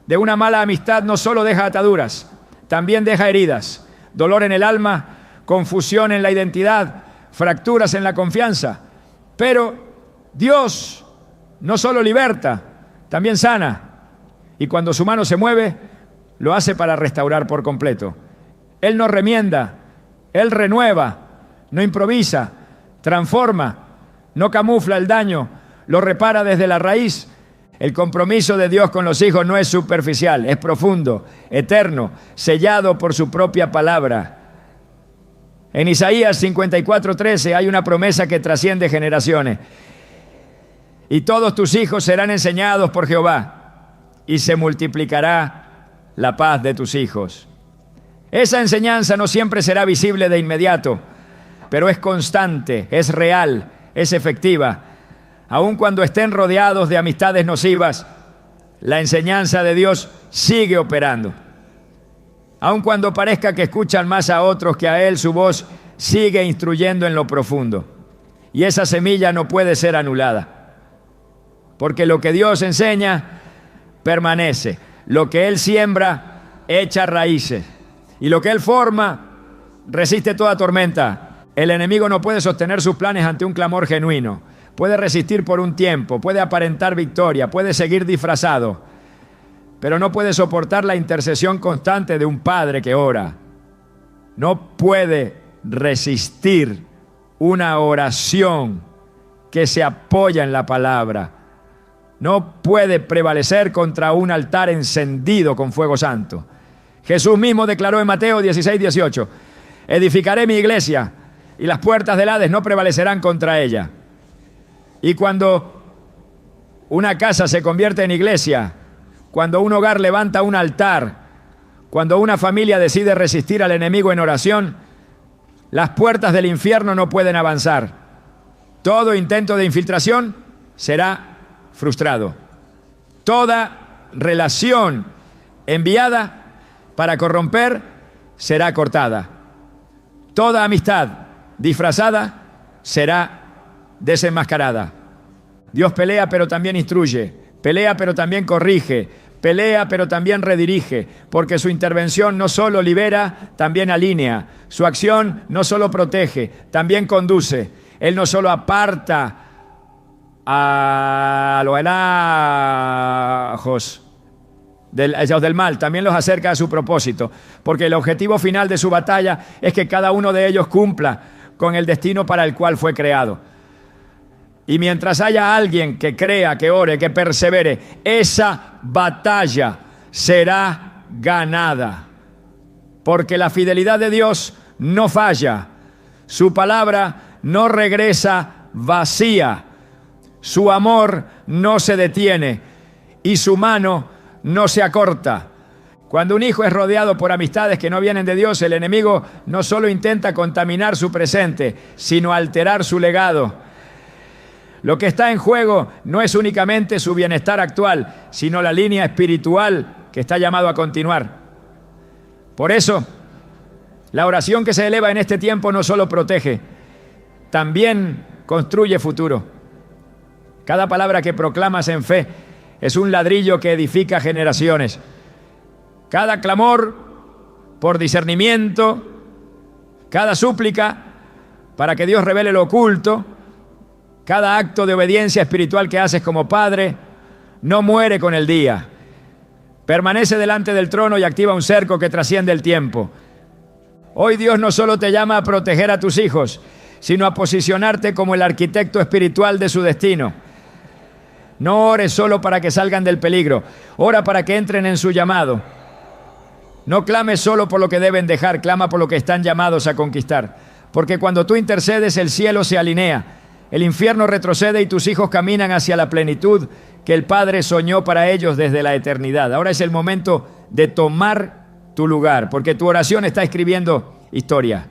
de una mala amistad no solo deja ataduras, también deja heridas, dolor en el alma, confusión en la identidad, fracturas en la confianza. Pero Dios no solo liberta, también sana. Y cuando su mano se mueve, lo hace para restaurar por completo. Él no remienda, Él renueva, no improvisa, transforma, no camufla el daño, lo repara desde la raíz. El compromiso de Dios con los hijos no es superficial, es profundo, eterno, sellado por su propia palabra. En Isaías 54:13 hay una promesa que trasciende generaciones. Y todos tus hijos serán enseñados por Jehová, y se multiplicará la paz de tus hijos. Esa enseñanza no siempre será visible de inmediato, pero es constante, es real, es efectiva. Aun cuando estén rodeados de amistades nocivas, la enseñanza de Dios sigue operando. Aun cuando parezca que escuchan más a otros que a Él, su voz sigue instruyendo en lo profundo. Y esa semilla no puede ser anulada. Porque lo que Dios enseña permanece. Lo que Él siembra echa raíces. Y lo que Él forma resiste toda tormenta. El enemigo no puede sostener sus planes ante un clamor genuino. Puede resistir por un tiempo, puede aparentar victoria, puede seguir disfrazado, pero no puede soportar la intercesión constante de un padre que ora. No puede resistir una oración que se apoya en la palabra. No puede prevalecer contra un altar encendido con fuego santo. Jesús mismo declaró en Mateo 16:18, edificaré mi iglesia y las puertas del Hades no prevalecerán contra ella. Y cuando una casa se convierte en iglesia, cuando un hogar levanta un altar, cuando una familia decide resistir al enemigo en oración, las puertas del infierno no pueden avanzar. Todo intento de infiltración será frustrado. Toda relación enviada para corromper será cortada. Toda amistad disfrazada será desenmascarada. Dios pelea pero también instruye, pelea pero también corrige, pelea pero también redirige, porque su intervención no solo libera, también alinea. Su acción no solo protege, también conduce. Él no solo aparta a los enojos del mal, también los acerca a su propósito, porque el objetivo final de su batalla es que cada uno de ellos cumpla con el destino para el cual fue creado. Y mientras haya alguien que crea, que ore, que persevere, esa batalla será ganada, porque la fidelidad de Dios no falla, su palabra no regresa vacía, su amor no se detiene y su mano no se acorta. Cuando un hijo es rodeado por amistades que no vienen de Dios, el enemigo no solo intenta contaminar su presente, sino alterar su legado. Lo que está en juego no es únicamente su bienestar actual, sino la línea espiritual que está llamado a continuar. Por eso, la oración que se eleva en este tiempo no solo protege, también construye futuro. Cada palabra que proclamas en fe es un ladrillo que edifica generaciones. Cada clamor por discernimiento, cada súplica para que Dios revele lo oculto, cada acto de obediencia espiritual que haces como padre, no muere con el día. Permanece delante del trono y activa un cerco que trasciende el tiempo. Hoy Dios no solo te llama a proteger a tus hijos, sino a posicionarte como el arquitecto espiritual de su destino. No ores solo para que salgan del peligro, ora para que entren en su llamado. No clames solo por lo que deben dejar, clama por lo que están llamados a conquistar. Porque cuando tú intercedes, el cielo se alinea, el infierno retrocede y tus hijos caminan hacia la plenitud que el Padre soñó para ellos desde la eternidad. Ahora es el momento de tomar tu lugar, porque tu oración está escribiendo historia.